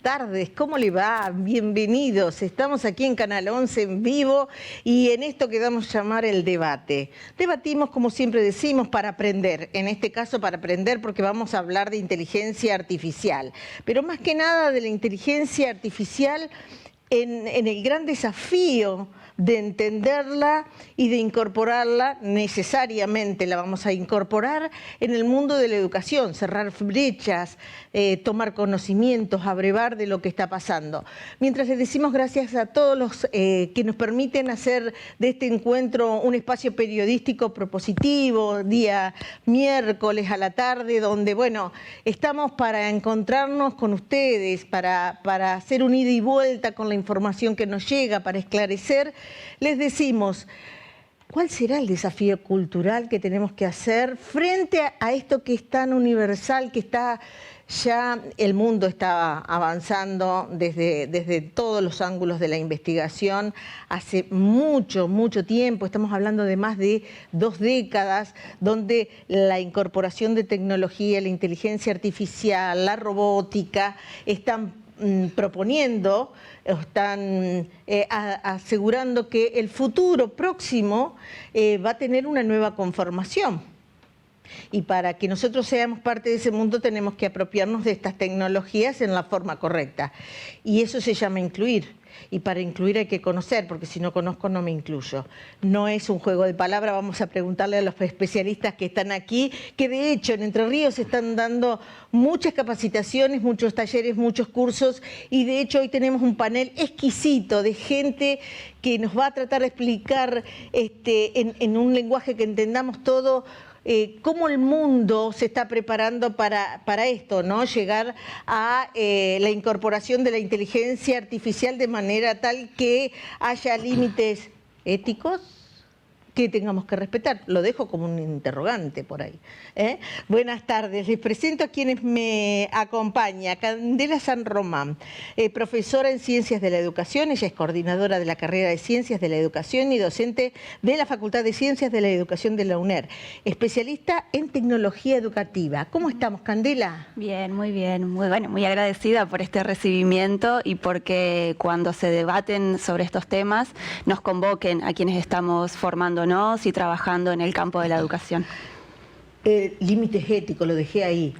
tardes, ¿cómo le va? Bienvenidos. Estamos aquí en Canal 11 en vivo y en esto que damos a llamar el debate. Debatimos, como siempre decimos, para aprender. En este caso para aprender porque vamos a hablar de inteligencia artificial. Pero más que nada de la inteligencia artificial en el gran desafío de entenderla y de incorporarla, necesariamente la vamos a incorporar en el mundo de la educación, cerrar brechas, tomar conocimientos, abrevar de lo que está pasando. Mientras les decimos gracias a todos los que nos permiten hacer de este encuentro un espacio periodístico propositivo, día miércoles a la tarde, donde, bueno, estamos para encontrarnos con ustedes, para hacer un ida y vuelta con la información que nos llega, para esclarecer. Les decimos, ¿cuál será el desafío cultural que tenemos que hacer frente a esto que es tan universal, que está ya, el mundo está avanzando desde todos los ángulos de la investigación hace mucho tiempo, estamos hablando de más de 2 décadas, donde la incorporación de tecnología, la inteligencia artificial, la robótica, están proponiendo, están asegurando que el futuro próximo va a tener una nueva conformación. Y para que nosotros seamos parte de ese mundo tenemos que apropiarnos de estas tecnologías en la forma correcta. Y eso se llama incluir. Y para incluir hay que conocer, porque si no conozco no me incluyo. No es un juego de palabras, vamos a preguntarle a los especialistas que están aquí, que de hecho en Entre Ríos se están dando muchas capacitaciones, muchos talleres, muchos cursos, y de hecho hoy tenemos un panel exquisito de gente que nos va a tratar de explicar en un lenguaje que entendamos todo, cómo el mundo se está preparando para esto, ¿no? Llegar a la incorporación de la inteligencia artificial de manera tal que haya límites éticos que tengamos que respetar. Lo dejo como un interrogante por ahí. Buenas tardes. Les presento a quienes me acompañan. Candela San Román, profesora en Ciencias de la Educación. Ella es coordinadora de la carrera de Ciencias de la Educación y docente de la Facultad de Ciencias de la Educación de la UNER. Especialista en tecnología educativa. ¿Cómo estamos, Candela? Bien, muy bien. Muy agradecida por este recibimiento y porque cuando se debaten sobre estos temas nos convoquen a quienes estamos formándonos y trabajando en el campo de la educación. Límites éticos, lo dejé ahí.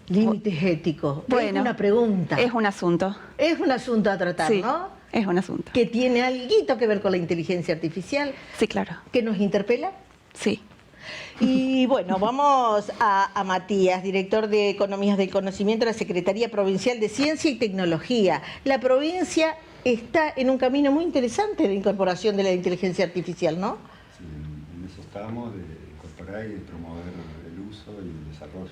Límites éticos. Bueno, es una pregunta. Es un asunto. Es un asunto a tratar, sí, ¿no? Es un asunto. Que tiene algo que ver con la inteligencia artificial. Sí, claro. Que nos interpela. Sí. Y bueno, vamos a Matías, director de Economías del Conocimiento de la Secretaría Provincial de Ciencia y Tecnología. La provincia está en un camino muy interesante de incorporación de la inteligencia artificial, ¿no? Sí, en eso estamos, de incorporar y de promover el uso y el desarrollo.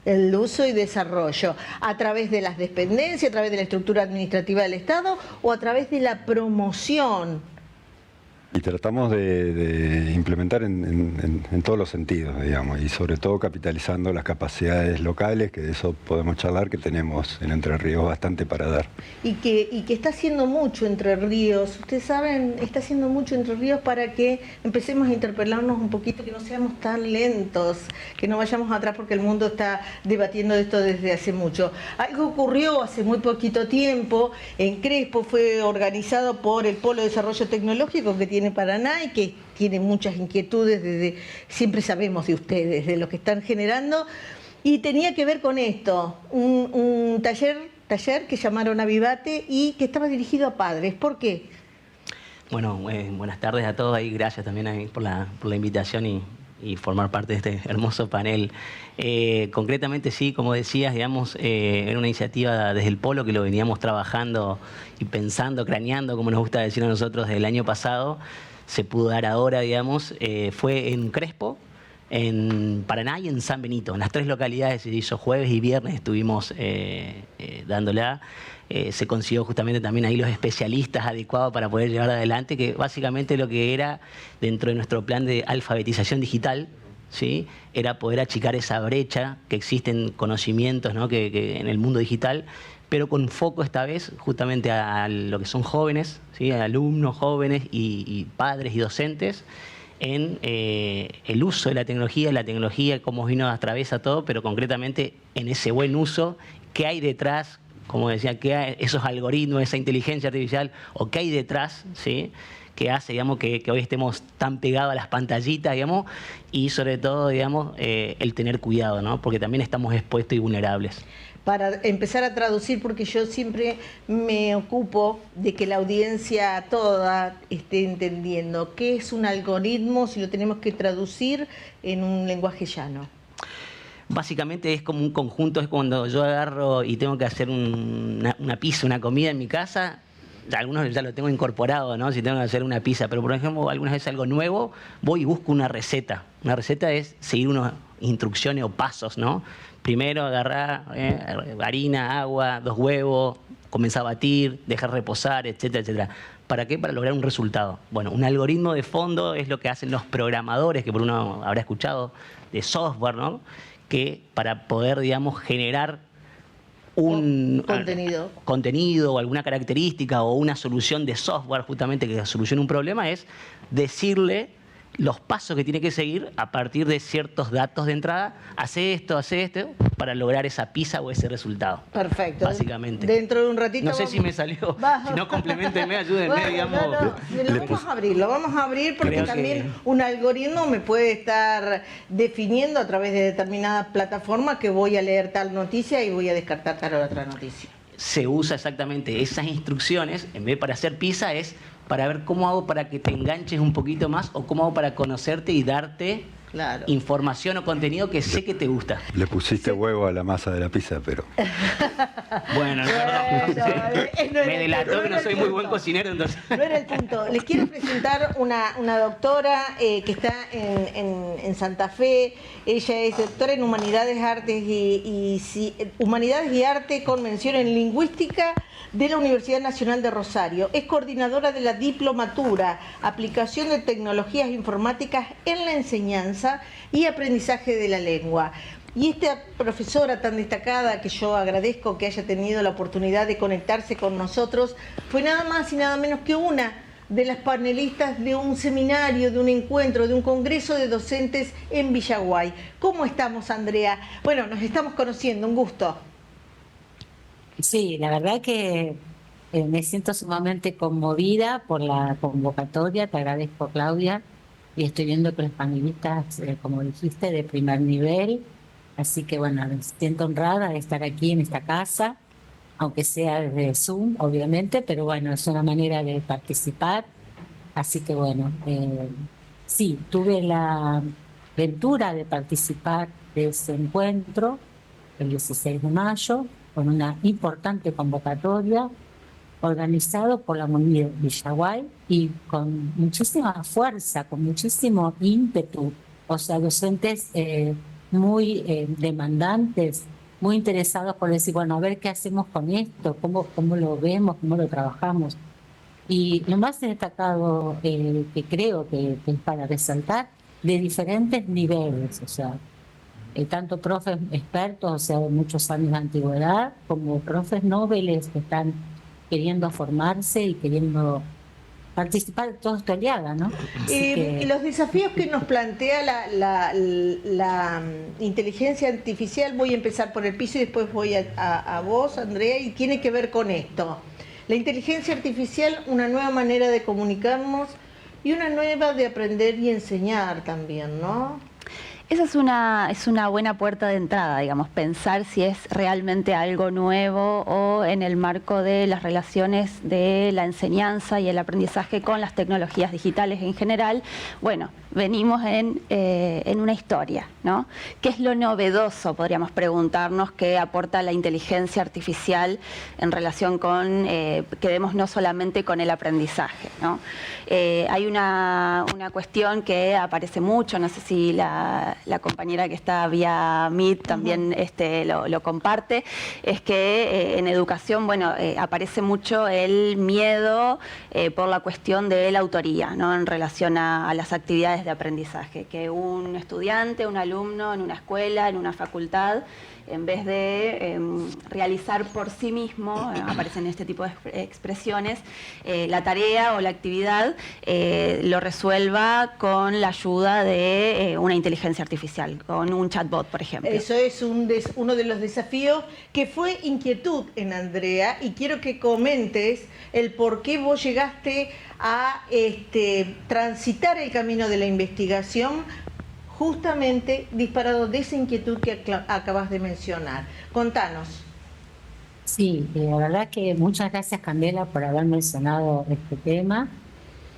El uso y desarrollo, a través de las dependencias, a través de la estructura administrativa del Estado o a través de la promoción. Y tratamos de implementar en todos los sentidos, digamos, y sobre todo capitalizando las capacidades locales, que de eso podemos charlar, que tenemos en Entre Ríos bastante para dar. Y que está haciendo mucho Entre Ríos, ustedes saben, está haciendo mucho Entre Ríos para que empecemos a interpelarnos un poquito, que no seamos tan lentos, que no vayamos atrás porque el mundo está debatiendo esto desde hace mucho. Algo ocurrió hace muy poquito tiempo, en Crespo fue organizado por el Polo de Desarrollo Tecnológico que tiene Paraná y que tiene muchas inquietudes, siempre sabemos de ustedes, de lo que están generando, y tenía que ver con esto, un taller que llamaron Avivate y que estaba dirigido a padres. ¿Por qué? Bueno, buenas tardes a todos y gracias también por la invitación y formar parte de este hermoso panel. Concretamente sí, como decías, digamos, era una iniciativa desde el Polo que lo veníamos trabajando y pensando, craneando, como nos gusta decir a nosotros, desde el año pasado. Se pudo dar ahora, digamos, fue en Crespo, en Paraná y en San Benito. En las 3 localidades se hizo jueves y viernes, estuvimos dándola. Se consiguió justamente también ahí los especialistas adecuados para poder llevar adelante, que básicamente lo que era dentro de nuestro plan de alfabetización digital, ¿sí? Era poder achicar esa brecha que existen conocimientos, ¿no? que en el mundo digital, pero con foco esta vez justamente a lo que son jóvenes, ¿sí? Alumnos jóvenes y padres y docentes, en el uso de la tecnología, cómo vino a través a todo, pero concretamente en ese buen uso, qué hay detrás, como decía, qué hay, esos algoritmos, esa inteligencia artificial, o qué hay detrás, ¿sí? Que hace, digamos, que hoy estemos tan pegados a las pantallitas, digamos, y sobre todo, digamos, el tener cuidado, ¿no? Porque también estamos expuestos y vulnerables. Para empezar a traducir, porque yo siempre me ocupo de que la audiencia toda esté entendiendo qué es un algoritmo, si lo tenemos que traducir en un lenguaje llano. Básicamente es como un conjunto, es cuando yo agarro y tengo que hacer una pizza, una comida en mi casa. Algunos ya lo tengo incorporado, ¿no? Si tengo que hacer una pizza, pero por ejemplo, algunas veces algo nuevo, voy y busco una receta. Una receta es seguir unas instrucciones o pasos, ¿no? Primero agarrar harina, agua, 2 huevos, comenzar a batir, dejar reposar, etcétera, etcétera. ¿Para qué? Para lograr un resultado. Bueno, un algoritmo de fondo es lo que hacen los programadores, que por uno habrá escuchado, de software, ¿no? Que para poder, digamos, generar un contenido o alguna característica o una solución de software justamente que solucione un problema es decirle los pasos que tiene que seguir a partir de ciertos datos de entrada. Hace esto, para lograr esa pizza o ese resultado. Perfecto. Básicamente. Dentro de un ratito. No sé si me salió. Si no, complementenme, ayúdenme, bueno, digamos. Lo vamos a abrir porque Creo también un algoritmo me puede estar definiendo a través de determinada plataforma que voy a leer tal noticia y voy a descartar tal otra noticia. Se usa exactamente esas instrucciones, en vez de para hacer pizza, es para ver cómo hago para que te enganches un poquito más o cómo hago para conocerte y darte información o contenido que sé que te gusta. Le pusiste huevo a la masa de la pizza, pero... Bueno, me delató que no soy muy buen cocinero, entonces. No era el punto. Les quiero presentar una doctora que está en Santa Fe. Ella es doctora en Humanidades, Artes Humanidades y Arte con mención en Lingüística de la Universidad Nacional de Rosario. Es coordinadora de la Diplomatura, Aplicación de Tecnologías Informáticas en la Enseñanza y Aprendizaje de la Lengua. Y esta profesora tan destacada, que yo agradezco que haya tenido la oportunidad de conectarse con nosotros, fue nada más y nada menos que una de las panelistas de un seminario, de un encuentro, de un congreso de docentes en Villaguay. ¿Cómo estamos, Andrea? Bueno, nos estamos conociendo, un gusto. Sí, la verdad que me siento sumamente conmovida por la convocatoria. Te agradezco, Claudia, y estoy viendo que los panelistas, como dijiste, de primer nivel. Así que bueno, me siento honrada de estar aquí en esta casa, aunque sea desde Zoom, obviamente, pero bueno, es una manera de participar. Así que bueno, sí, tuve la ventura de participar de ese encuentro el 16 de mayo, con una importante convocatoria organizado por la Munidad de Villaguay y con muchísima fuerza, con muchísimo ímpetu, o sea, docentes muy demandantes, muy interesados por decir, bueno, a ver qué hacemos con esto, cómo lo vemos, cómo lo trabajamos. Y lo más destacado que creo que es para resaltar, de diferentes niveles, o sea, tanto profes expertos, o sea, de muchos años de antigüedad, como profes noveles que están queriendo formarse y queriendo participar de toda esta oleada, ¿no? Y los desafíos que nos plantea la inteligencia artificial, voy a empezar por el piso y después voy a vos, Andrea, y tiene que ver con esto. La inteligencia artificial, una nueva manera de comunicarnos y una nueva de aprender y enseñar también, ¿no? Esa es una buena puerta de entrada, digamos, pensar si es realmente algo nuevo o en el marco de las relaciones de la enseñanza y el aprendizaje con las tecnologías digitales en general. Bueno, venimos en una historia, ¿no? ¿Qué es lo novedoso, podríamos preguntarnos, que aporta la inteligencia artificial en relación con, quedemos no solamente con el aprendizaje, ¿no? Hay una cuestión que aparece mucho, no sé si la compañera que está vía Meet también lo comparte, es que en educación, bueno, aparece mucho el miedo por la cuestión de la autoría, ¿no? En relación a las actividades capacidades de aprendizaje, que un estudiante, un alumno en una escuela, en una facultad, en vez de realizar por sí mismo, aparecen este tipo de expresiones, la tarea o la actividad, lo resuelva con la ayuda de una inteligencia artificial, con un chatbot, por ejemplo. Eso es uno de los desafíos que fue inquietud en Andrea, y quiero que comentes el por qué vos llegaste a transitar el camino de la investigación, justamente disparado de esa inquietud que acabas de mencionar. Contanos. Sí, la verdad que muchas gracias, Candela, por haber mencionado este tema.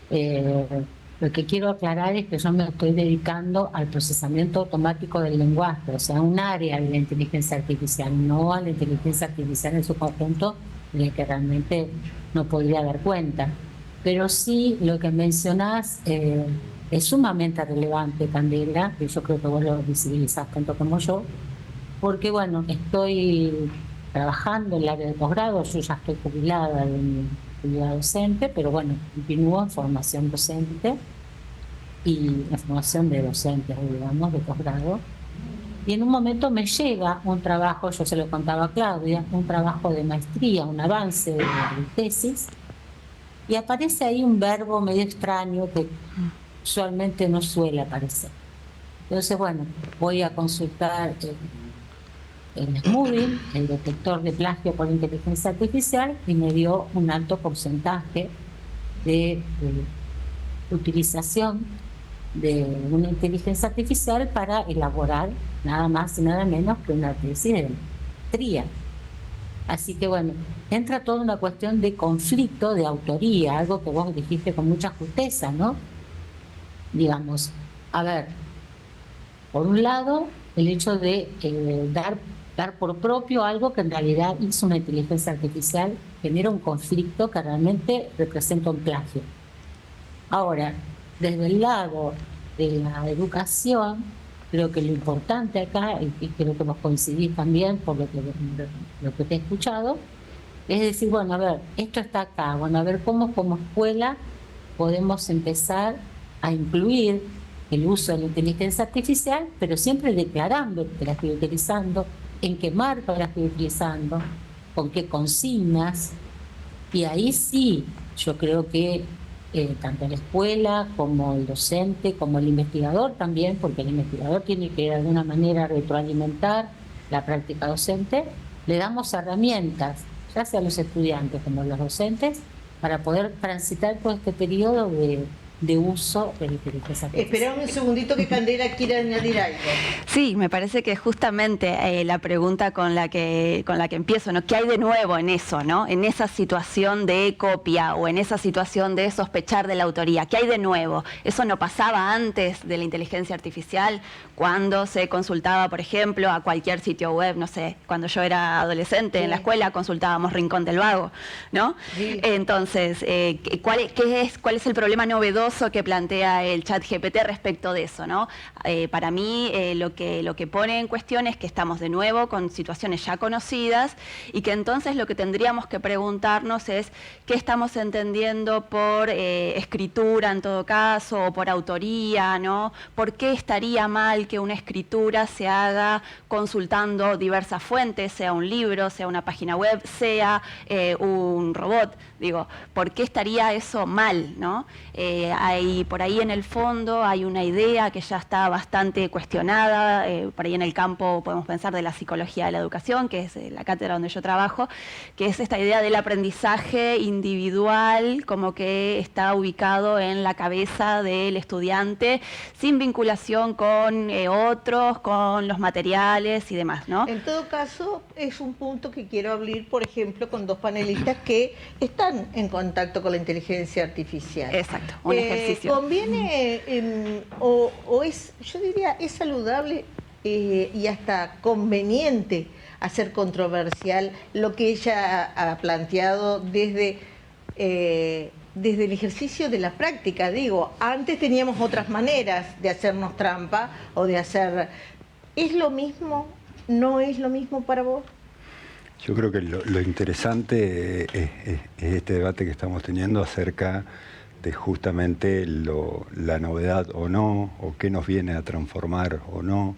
Lo que quiero aclarar es que yo me estoy dedicando al procesamiento automático del lenguaje, o sea, un área de la inteligencia artificial, no a la inteligencia artificial en su conjunto, en el que realmente no podría dar cuenta. Pero sí, lo que mencionás es sumamente relevante, Candela, y yo creo que vos lo visibilizás tanto como yo, porque bueno, estoy trabajando en el área de posgrado, yo ya estoy jubilada de mi actividad docente, pero bueno, continúo en formación docente y en formación de docentes, digamos, de posgrado. Y en un momento me llega un trabajo, yo se lo contaba a Claudia, un trabajo de maestría, un avance de tesis, y aparece ahí un verbo medio extraño que usualmente no suele aparecer. Entonces, bueno, voy a consultar el Smoothing, el detector de plagio por inteligencia artificial, y me dio un alto porcentaje de utilización de una inteligencia artificial para elaborar nada más y nada menos que una tesis de maestría. Así que bueno, entra toda una cuestión de conflicto de autoría, algo que vos dijiste con mucha justeza, ¿no? Digamos, a ver, por un lado, el hecho de dar por propio algo que en realidad hizo una inteligencia artificial genera un conflicto que realmente representa un plagio. Ahora, desde el lado de la educación, creo que lo importante acá, y creo que vos coincidís también por lo que te he escuchado, es decir, bueno, a ver, esto está acá, bueno, a ver cómo como escuela podemos empezar a incluir el uso de la inteligencia artificial, pero siempre declarando que la estoy utilizando, en qué marco la estoy utilizando, con qué consignas, y ahí sí, yo creo que tanto la escuela como el docente, como el investigador también, porque el investigador tiene que de alguna manera retroalimentar la práctica docente, le damos herramientas, ya sea a los estudiantes como a los docentes, para poder transitar todo este periodo de uso de la inteligencia artificial. Espera un segundito que Candela quiere añadir algo. Sí, me parece que justamente la pregunta con la que empiezo, ¿no? ¿Qué hay de nuevo en eso, ¿no? En esa situación de copia o en esa situación de sospechar de la autoría. ¿Qué hay de nuevo? Eso no pasaba antes de la inteligencia artificial, cuando se consultaba, por ejemplo, a cualquier sitio web, no sé, cuando yo era adolescente en la escuela consultábamos Rincón del Vago, ¿no? Sí. Entonces, ¿cuál es el problema novedoso que plantea el ChatGPT respecto de eso, ¿no? Para mí lo que pone en cuestión es que estamos de nuevo con situaciones ya conocidas y que entonces lo que tendríamos que preguntarnos es qué estamos entendiendo por escritura en todo caso o por autoría, ¿no? ¿Por qué estaría mal que una escritura se haga consultando diversas fuentes, sea un libro, sea una página web, sea un robot? Digo, ¿por qué estaría eso mal, ¿no? Por ahí en el fondo hay una idea que ya está bastante cuestionada, por ahí en el campo podemos pensar de la psicología de la educación, que es la cátedra donde yo trabajo, que es esta idea del aprendizaje individual, como que está ubicado en la cabeza del estudiante, sin vinculación con otros, con los materiales y demás, ¿no? En todo caso, es un punto que quiero abrir, por ejemplo, con dos panelistas que están en contacto con la inteligencia artificial. Exacto, un ejercicio. ¿Conviene yo diría, es saludable y hasta conveniente hacer controversial lo que ella ha planteado desde el ejercicio de la práctica? Digo, antes teníamos otras maneras de hacernos trampa o de hacer... ¿Es lo mismo? ¿No es lo mismo para vos? Yo creo que lo interesante es este debate que estamos teniendo acerca de justamente la novedad o no, o qué nos viene a transformar o no.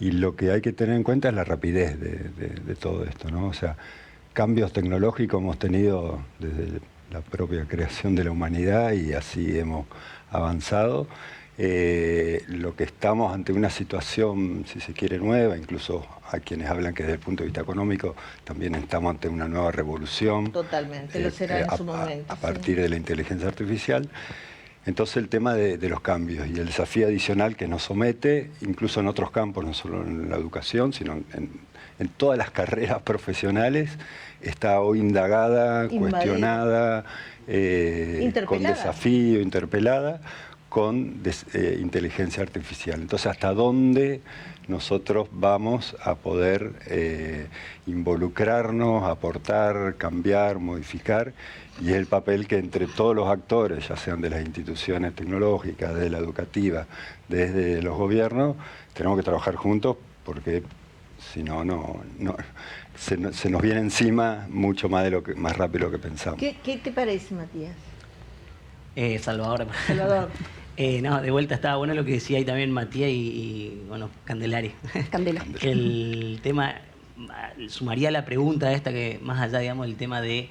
Y lo que hay que tener en cuenta es la rapidez de todo esto, ¿no? O sea, cambios tecnológicos hemos tenido desde la propia creación de la humanidad y así hemos avanzado. Lo que estamos ante una situación, si se quiere, nueva, incluso hay quienes hablan que desde el punto de vista económico también estamos ante una nueva revolución. Totalmente, lo será en su momento. A partir de la inteligencia artificial. Entonces el tema de los cambios y el desafío adicional que nos somete, incluso en otros campos, no solo en la educación, sino en todas las carreras profesionales, está hoy indagada, cuestionada, con desafío, interpelada, con inteligencia artificial. Entonces, ¿hasta dónde nosotros vamos a poder involucrarnos, aportar, cambiar, modificar? Y es el papel que entre todos los actores, ya sean de las instituciones tecnológicas, de la educativa, desde los gobiernos, tenemos que trabajar juntos porque si no, se nos viene encima mucho más más rápido de lo que pensamos. ¿Qué te parece, Matías? Salvador. Salvador. De vuelta estaba bueno lo que decía ahí también Matías y bueno, Candelari. Candela. El tema, sumaría la pregunta esta que más allá, digamos, del tema de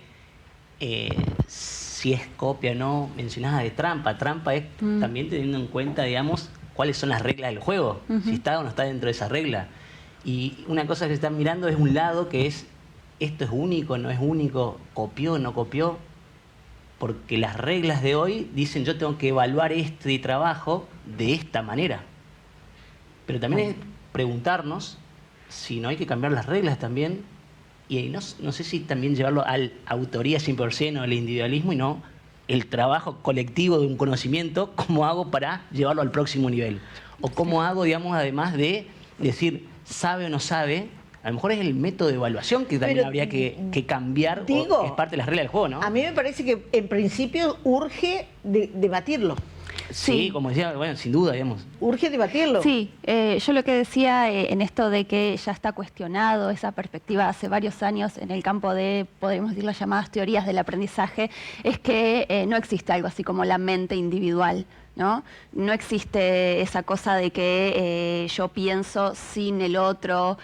si es copia o no, mencionada de trampa. Trampa es también teniendo en cuenta, digamos, cuáles son las reglas del juego, si está o no está dentro de esa regla. Y una cosa que se están mirando es un lado que es, esto es único, no es único, copió, no copió, porque las reglas de hoy dicen yo tengo que evaluar este trabajo de esta manera. Pero también es preguntarnos si no hay que cambiar las reglas también, y no sé si también llevarlo a la autoría 100% o al individualismo y no el trabajo colectivo de un conocimiento, cómo hago para llevarlo al próximo nivel. O cómo hago, digamos, además de decir, sabe o no sabe, a lo mejor es el método de evaluación que también habría que cambiar, o es parte de las reglas del juego, ¿no? A mí me parece que en principio urge debatirlo. Sí, como decía, bueno, sin duda, digamos. Urge debatirlo. Sí, yo lo que decía en esto de que ya está cuestionado esa perspectiva hace varios años en el campo de, podríamos decir, las llamadas teorías del aprendizaje, es que no existe algo así como la mente individual. ¿No? No existe esa cosa de que yo pienso sin el otro,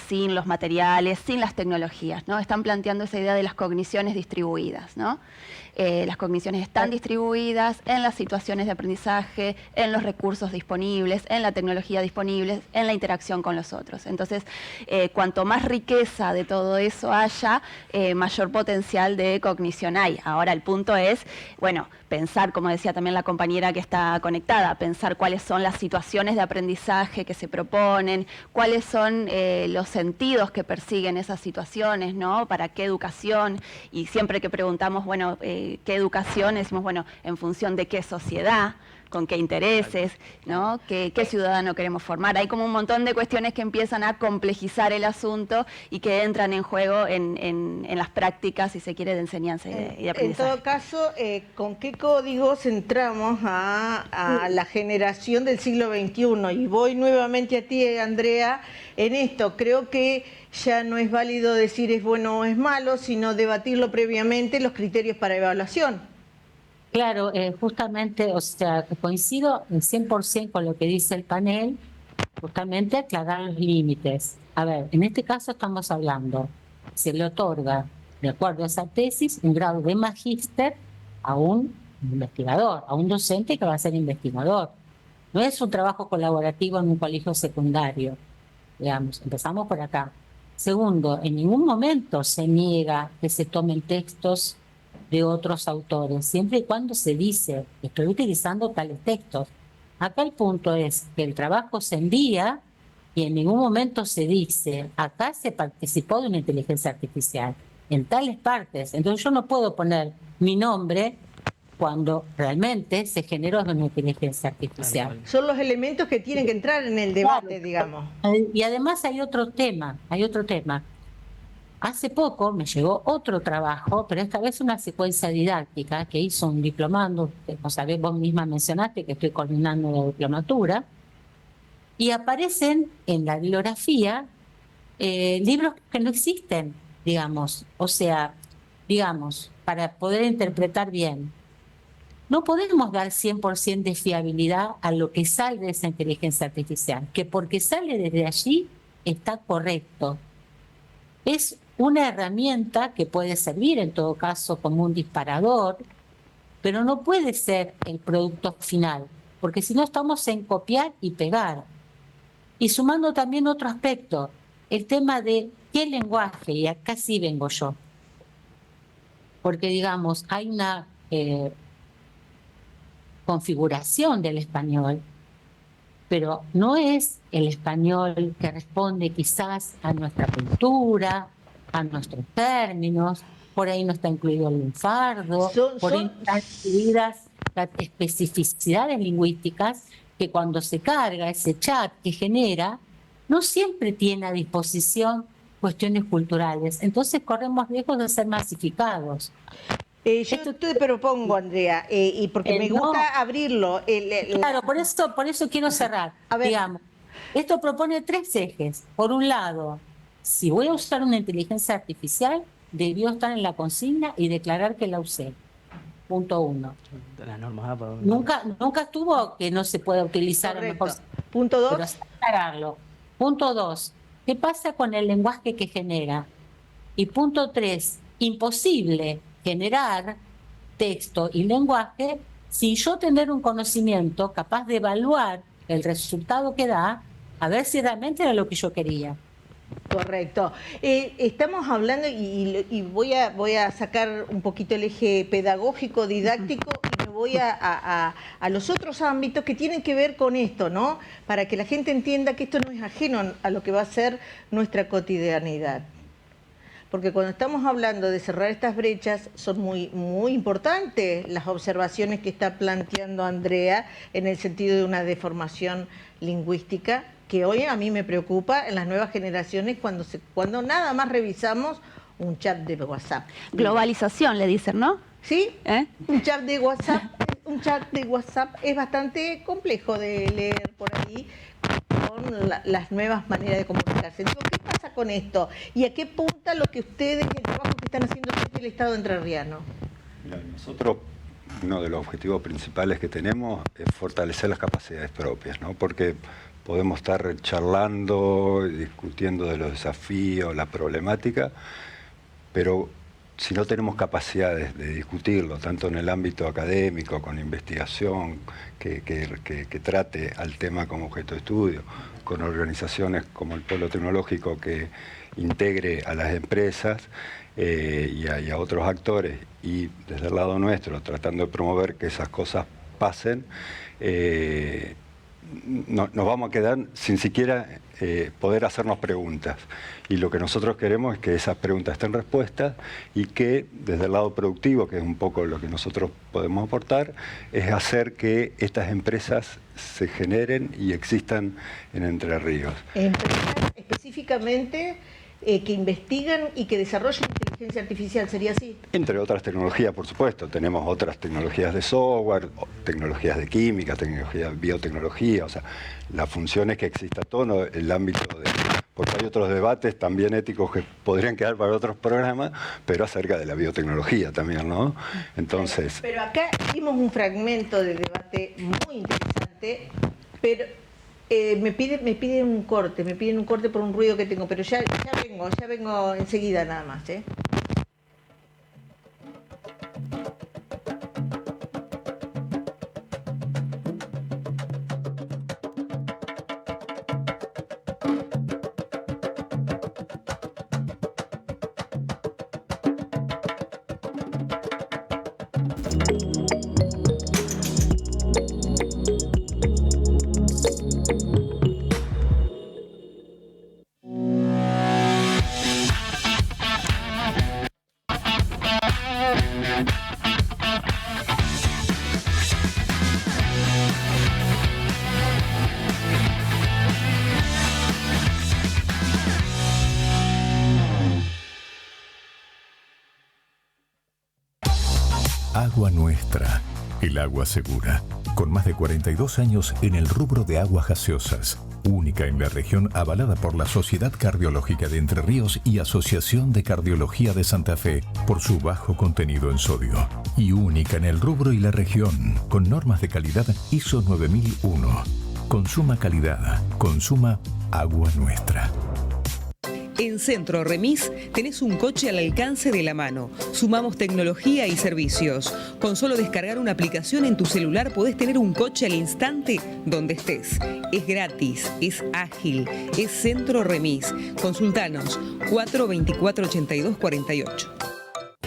sin los materiales, sin las tecnologías, ¿no? Están planteando esa idea de las cogniciones distribuidas, ¿no? Las cogniciones están distribuidas en las situaciones de aprendizaje, en los recursos disponibles, en la tecnología disponible, en la interacción con los otros. Entonces, cuanto más riqueza de todo eso haya, mayor potencial de cognición hay. Ahora, el punto es, bueno, pensar, como decía también la compañera que está conectada, pensar cuáles son las situaciones de aprendizaje que se proponen, cuáles son los sentidos que persiguen esas situaciones, ¿no? ¿Para qué educación? Y siempre que preguntamos, bueno, ¿qué educación? Decimos, bueno, en función de qué sociedad, con qué intereses, ¿no? ¿Qué ciudadano queremos formar? Hay como un montón de cuestiones que empiezan a complejizar el asunto y que entran en juego en las prácticas, si se quiere, de enseñanza y de aprendizaje. En todo caso, ¿con qué códigos entramos a la generación del siglo XXI? Y voy nuevamente a ti, Andrea, en esto. Creo que ya no es válido decir es bueno o es malo, sino debatirlo previamente, los criterios para evaluación. Claro, justamente, o sea, coincido en 100% con lo que dice el panel, justamente aclarar los límites. A ver, en este caso estamos hablando, se le otorga, de acuerdo a esa tesis, un grado de magíster a un investigador, a un docente que va a ser investigador. No es un trabajo colaborativo en un colegio secundario, digamos, empezamos por acá. Segundo, en ningún momento se niega que se tomen textos de otros autores, siempre y cuando se dice que estoy utilizando tales textos. Acá el punto es que el trabajo se envía y en ningún momento se dice, acá se participó de una inteligencia artificial, en tales partes. Entonces yo no puedo poner mi nombre cuando realmente se generó de una inteligencia artificial. Son los elementos que tienen que entrar en el debate, digamos. Y además hay otro tema. Hace poco me llegó otro trabajo, pero esta vez una secuencia didáctica que hizo un diplomando, como sabés, vos misma mencionaste que estoy coordinando la diplomatura, y aparecen en la bibliografía libros que no existen, digamos, o sea, digamos, para poder interpretar bien. no podemos dar 100% de fiabilidad a lo que sale de esa inteligencia artificial, que porque sale desde allí está correcto. Es una herramienta que puede servir en todo caso como un disparador, pero no puede ser el producto final, porque si no estamos en copiar y pegar. Y sumando también otro aspecto, el tema de qué lenguaje, y acá sí vengo yo, porque digamos, hay una configuración del español, pero no es el español que responde quizás a nuestra cultura, a nuestros términos, por ahí no está incluido el lunfardo, por ahí están incluidas las especificidades lingüísticas que cuando se carga ese chat que genera, no siempre tiene a disposición cuestiones culturales. Entonces corremos riesgos de ser masificados. Yo te propongo, Andrea, y porque me gusta abrirlo. Claro, por eso quiero cerrar. A ver. Digamos, esto propone 3 ejes. Por un lado, si voy a usar una inteligencia artificial, debió estar en la consigna y declarar que la usé. Punto 1. Nunca estuvo que no se pueda utilizar. Correcto. Mejor. Punto 2. Pero aclararlo. Punto 2. ¿Qué pasa con el lenguaje que genera? Y punto 3. Imposible generar texto y lenguaje sin yo tener un conocimiento capaz de evaluar el resultado que da, a ver si realmente era lo que yo quería. Correcto. Estamos hablando, y voy a sacar un poquito el eje pedagógico, didáctico, y me voy a los otros ámbitos que tienen que ver con esto, ¿no? Para que la gente entienda que esto no es ajeno a lo que va a ser nuestra cotidianidad. Porque cuando estamos hablando de cerrar estas brechas, son muy importantes las observaciones que está planteando Andrea en el sentido de una deformación lingüística, que hoy a mí me preocupa en las nuevas generaciones cuando nada más revisamos un chat de WhatsApp. Globalización, le dicen, ¿no? ¿Sí? Un chat de WhatsApp es bastante complejo de leer por ahí con las nuevas maneras de comunicarse. Digo, ¿qué pasa con esto? ¿Y a qué punta lo que ustedes, el trabajo que están haciendo desde el Estado entrerriano? Nosotros, uno de los objetivos principales que tenemos es fortalecer las capacidades propias, ¿no? Porque podemos estar charlando, discutiendo de los desafíos, la problemática, pero si no tenemos capacidades de discutirlo, tanto en el ámbito académico, con investigación, que trate al tema como objeto de estudio, con organizaciones como el Polo Tecnológico que integre a las empresas y a otros actores, y desde el lado nuestro, tratando de promover que esas cosas pasen, nos vamos a quedar sin siquiera poder hacernos preguntas. Y lo que nosotros queremos es que esas preguntas estén respuestas y que desde el lado productivo, que es un poco lo que nosotros podemos aportar, es hacer que estas empresas se generen y existan en Entre Ríos. Empresas específicamente que investigan y que desarrollan inteligencia artificial, ¿sería así? Entre otras tecnologías, por supuesto. Tenemos otras tecnologías de software, tecnologías de química, tecnologías de biotecnología, o sea, la función es que exista todo el ámbito de... Porque hay otros debates también éticos que podrían quedar para otros programas, pero acerca de la biotecnología también, ¿no? Entonces... Pero acá vimos un fragmento de debate muy interesante, pero... me piden un corte por un ruido que tengo, pero ya vengo enseguida nada más, ¿eh? Agua Nuestra, el agua segura. con más de 42 años en el rubro de aguas gaseosas. Única en la región, avalada por la Sociedad Cardiológica de Entre Ríos y Asociación de Cardiología de Santa Fe por su bajo contenido en sodio. Y única en el rubro y la región, con normas de calidad ISO 9001. Consuma calidad, consuma agua nuestra. En Centro Remis tenés un coche al alcance de la mano. Sumamos tecnología y servicios. Con solo descargar una aplicación en tu celular podés tener un coche al instante donde estés. Es gratis, es ágil, es Centro Remis. Consultanos 424-8248.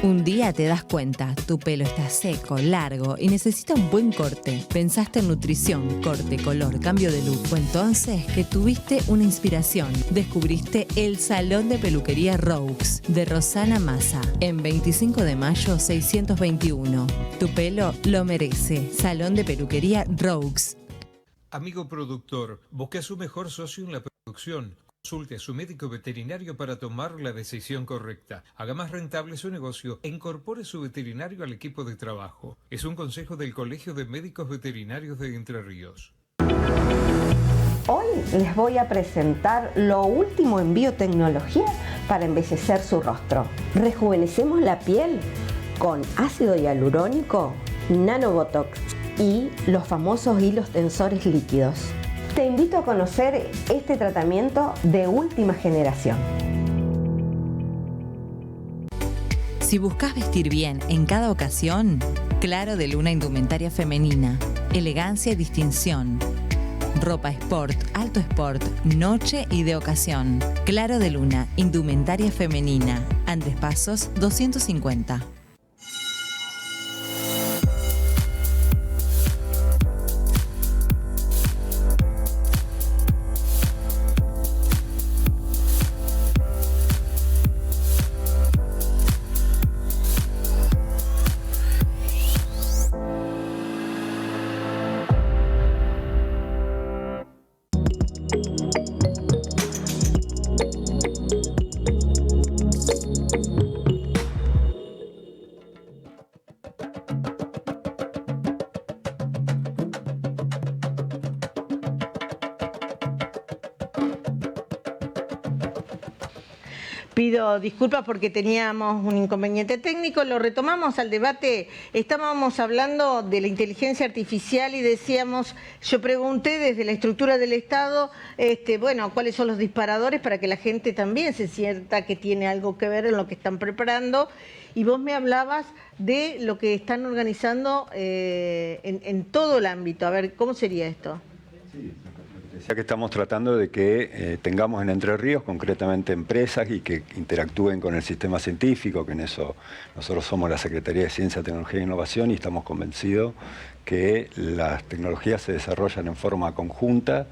Un día te das cuenta, tu pelo está seco, largo y necesita un buen corte. Pensaste en nutrición, corte, color, cambio de look. Fue entonces que tuviste una inspiración. Descubriste el Salón de Peluquería Rogues de Rosana Massa en 25 de mayo 621. Tu pelo lo merece. Salón de Peluquería Rogues. Amigo productor, busque a su mejor socio en la producción. Consulte a su médico veterinario para tomar la decisión correcta. Haga más rentable su negocio e incorpore su veterinario al equipo de trabajo. Es un consejo del Colegio de Médicos Veterinarios de Entre Ríos. Hoy les voy a presentar lo último en biotecnología para embellecer su rostro. Rejuvenecemos la piel con ácido hialurónico, nanobotox y los famosos hilos tensores líquidos. Te invito a conocer este tratamiento de última generación. Si buscas vestir bien en cada ocasión, Claro de Luna Indumentaria Femenina. Elegancia y distinción. Ropa sport, alto sport, noche y de ocasión. Claro de Luna Indumentaria Femenina. Andrés Pasos 250. Pido disculpas porque teníamos un inconveniente técnico, lo retomamos al debate. Estábamos hablando de la inteligencia artificial y decíamos, yo pregunté desde la estructura del Estado, bueno, cuáles son los disparadores para que la gente también se sienta que tiene algo que ver en lo que están preparando. Y vos me hablabas de lo que están organizando en todo el ámbito. A ver, ¿cómo sería esto? Sí. Decía que estamos tratando de que tengamos en Entre Ríos concretamente empresas y que interactúen con el sistema científico, que en eso nosotros somos la Secretaría de Ciencia, Tecnología e Innovación y estamos convencidos que las tecnologías se desarrollan en forma conjunta,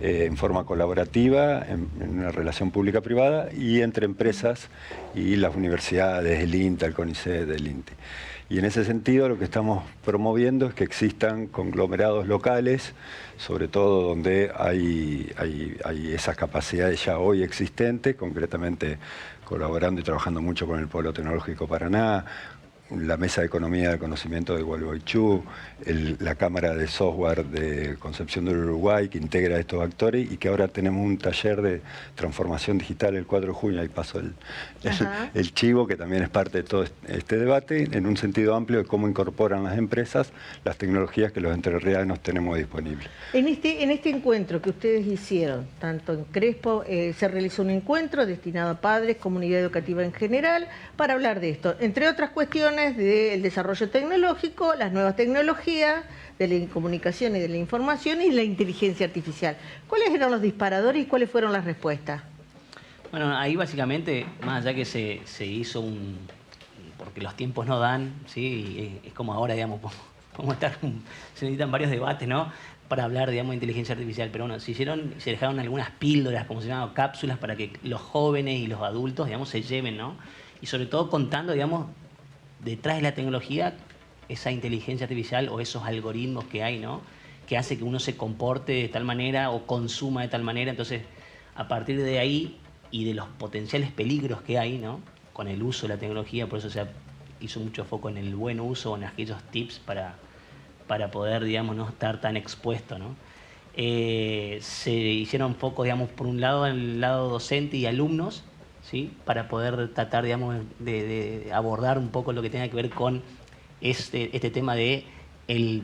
en forma colaborativa, en una relación pública-privada y entre empresas y las universidades, el INTA, el CONICET, el INTI. Y en ese sentido lo que estamos promoviendo es que existan conglomerados locales, sobre todo donde hay esas capacidades ya hoy existentes, concretamente colaborando y trabajando mucho con el Polo Tecnológico Paraná, la Mesa de Economía del Conocimiento de Gualeguaychú, la Cámara de Software de Concepción del Uruguay, que integra estos actores y que ahora tenemos un taller de transformación digital el 4 de junio, ahí paso el chivo, que también es parte de todo este debate, en un sentido amplio de cómo incorporan las empresas las tecnologías que los entrerrianos tenemos disponibles. En este encuentro que ustedes hicieron, tanto en Crespo, se realizó un encuentro destinado a padres, comunidad educativa en general, para hablar de esto, entre otras cuestiones del desarrollo tecnológico, las nuevas tecnologías, de la comunicación y de la información y la inteligencia artificial. ¿Cuáles eran los disparadores y cuáles fueron las respuestas? Bueno, ahí básicamente, más allá que se hizo porque los tiempos no dan, ¿sí? Es como ahora, digamos, se necesitan varios debates, ¿no?, para hablar, digamos, de inteligencia artificial, pero bueno, se dejaron algunas píldoras, como se llaman, cápsulas, para que los jóvenes y los adultos, digamos, se lleven, ¿no? Y sobre todo contando, digamos, detrás de la tecnología, esa inteligencia artificial o esos algoritmos que hay, ¿no?, que hace que uno se comporte de tal manera o consuma de tal manera. Entonces, a partir de ahí y de los potenciales peligros que hay, ¿no?, con el uso de la tecnología, por eso se hizo mucho foco en el buen uso, en aquellos tips para para poder, digamos, no estar tan expuesto, ¿no? Se hicieron focos, digamos, por un lado, en el lado docente y alumnos, ¿sí? Para poder tratar, digamos, de abordar un poco lo que tenga que ver con este tema de el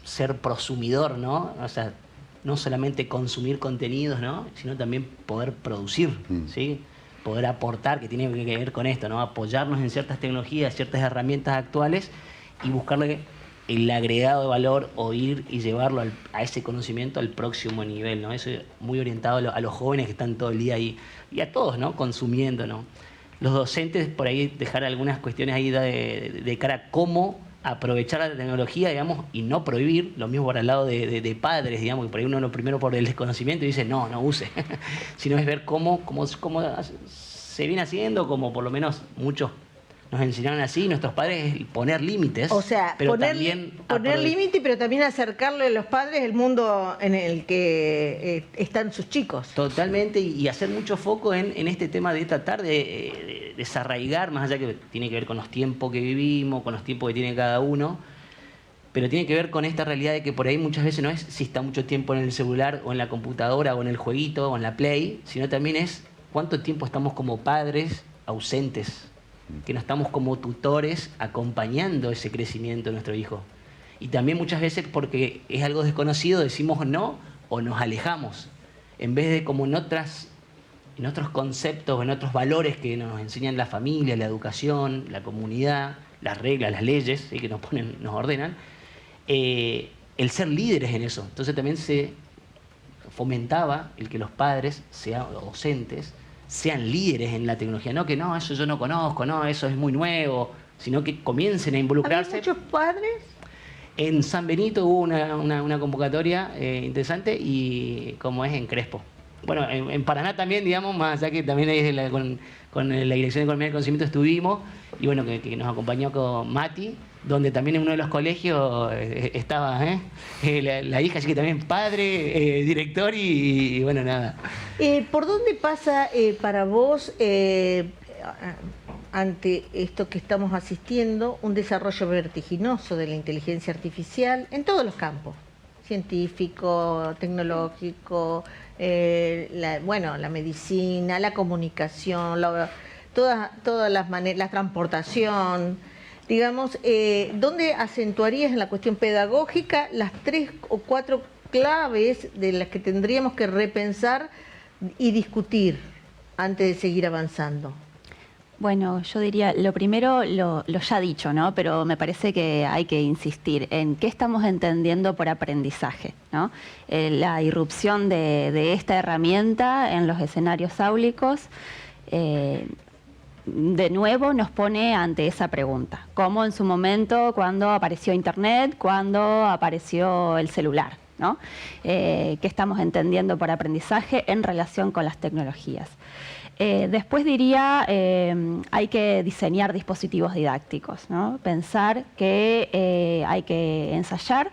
ser prosumidor, ¿no? O sea, no solamente consumir contenidos, ¿no? Sino también poder producir, ¿sí? Poder aportar, que tiene que ver con esto, ¿no? Apoyarnos en ciertas tecnologías, ciertas herramientas actuales y buscarle el agregado de valor o ir y llevarlo a ese conocimiento al próximo nivel, ¿no? Eso es muy orientado a los jóvenes que están todo el día ahí y a todos, ¿no? Consumiendo, ¿no? Los docentes, por ahí, dejar algunas cuestiones ahí de cara a cómo aprovechar la tecnología, digamos, y no prohibir, lo mismo por el lado de padres, digamos, que por ahí uno lo primero por el desconocimiento y dice, no use, sino es ver cómo se viene haciendo, como por lo menos muchos nos enseñaron así, nuestros padres, poner límites. O sea, pero poner también límite, pero también acercarle a los padres el mundo en el que están sus chicos. Totalmente, y hacer mucho foco en este tema de tratar de desarraigar, más allá que tiene que ver con los tiempos que vivimos, con los tiempos que tiene cada uno, pero tiene que ver con esta realidad de que por ahí muchas veces no es si está mucho tiempo en el celular o en la computadora o en el jueguito o en la Play, sino también es cuánto tiempo estamos como padres ausentes, que no estamos como tutores acompañando ese crecimiento de nuestro hijo. Y también muchas veces porque es algo desconocido decimos no o nos alejamos, en vez de como en otros conceptos, en otros valores que nos enseñan la familia, la educación, la comunidad, las reglas, las leyes, ¿sí? Que nos ordenan, el ser líderes en eso. Entonces también se fomentaba el que los padres, sean docentes, sean líderes en la tecnología, no que no, eso yo no conozco, no, eso es muy nuevo, sino que comiencen a involucrarse. ¿Hay muchos padres? En San Benito hubo una convocatoria interesante y como es en Crespo. Bueno, en Paraná también, digamos, más allá que también es con la Dirección de Economía del Conocimiento estuvimos, y bueno, que nos acompañó con Mati, donde también en uno de los colegios estaba la hija, así que también padre, director y bueno, nada. ¿Por dónde pasa para vos, ante esto que estamos asistiendo, un desarrollo vertiginoso de la inteligencia artificial en todos los campos? Científico, tecnológico, la medicina, la comunicación, todas las maneras, la transportación. Digamos, ¿dónde acentuarías en la cuestión pedagógica las 3 o 4 claves de las que tendríamos que repensar y discutir antes de seguir avanzando? Bueno, yo diría, lo primero, lo ya dicho, ¿no? Pero me parece que hay que insistir en qué estamos entendiendo por aprendizaje, ¿no? La irrupción de esta herramienta en los escenarios áulicos, de nuevo nos pone ante esa pregunta. Como en su momento cuando apareció Internet, cuando apareció el celular, ¿no? ¿Qué estamos entendiendo por aprendizaje en relación con las tecnologías? Después diría, hay que diseñar dispositivos didácticos, ¿no? Pensar que hay que ensayar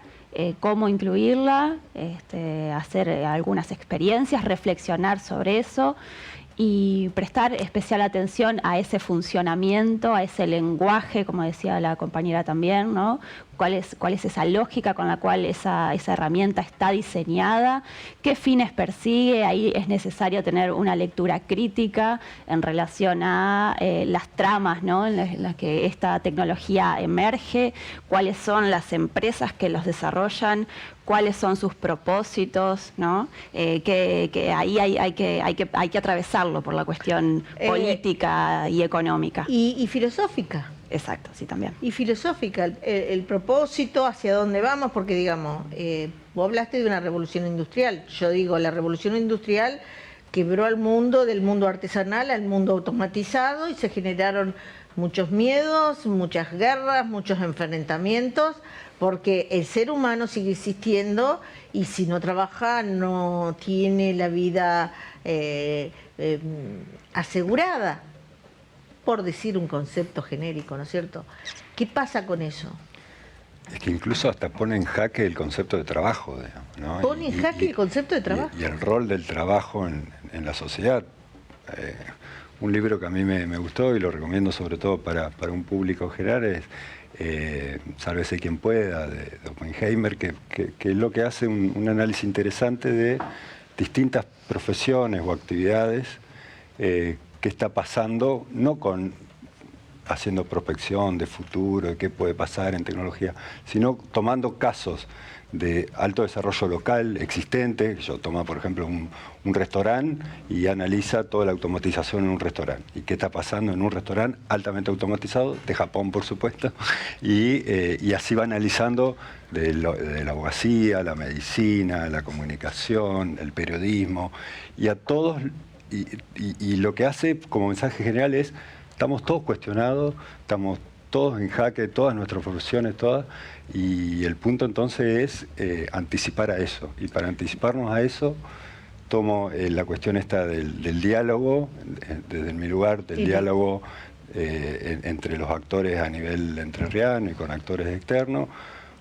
cómo incluirla, hacer algunas experiencias, reflexionar sobre eso y prestar especial atención a ese funcionamiento, a ese lenguaje, como decía la compañera también, ¿no? ¿Cuál es esa lógica con la cual esa herramienta está diseñada? ¿Qué fines persigue? Ahí es necesario tener una lectura crítica en relación a las tramas, ¿no? en las que esta tecnología emerge, cuáles son las empresas que los desarrollan, cuáles son sus propósitos, ¿no? Que ahí hay que atravesarlo por la cuestión política y económica. Y filosófica. Exacto, sí, también. Y filosófica, el propósito, hacia dónde vamos, porque digamos, vos hablaste de una revolución industrial, yo digo, la revolución industrial quebró al mundo, del mundo artesanal al mundo automatizado y se generaron muchos miedos, muchas guerras, muchos enfrentamientos, porque el ser humano sigue existiendo y si no trabaja no tiene la vida asegurada, por decir un concepto genérico, ¿no es cierto? ¿Qué pasa con eso? Es que incluso hasta pone en jaque el concepto de trabajo, digamos, ¿no? Pone en jaque el concepto de trabajo. Y el rol del trabajo en la sociedad. Un libro que a mí me gustó y lo recomiendo sobre todo para un público general es Sálvese quien pueda, de Oppenheimer, que es lo que hace un análisis interesante de distintas profesiones o actividades que está pasando, no haciendo prospección de futuro, de qué puede pasar en tecnología, sino tomando casos de alto desarrollo local existente. Yo tomo, por ejemplo, un restaurante y analiza toda la automatización en un restaurante. ¿Y qué está pasando en un restaurante altamente automatizado? De Japón, por supuesto. Y así va analizando de la abogacía, la medicina, la comunicación, el periodismo. Y a todos, y lo que hace como mensaje general es, estamos todos cuestionados, estamos todos en jaque, todas nuestras profesiones, todas, y el punto entonces es anticipar a eso. Y para anticiparnos a eso, tomo la cuestión esta del diálogo, desde mi lugar, del diálogo entre los actores a nivel entrerriano y con actores externos.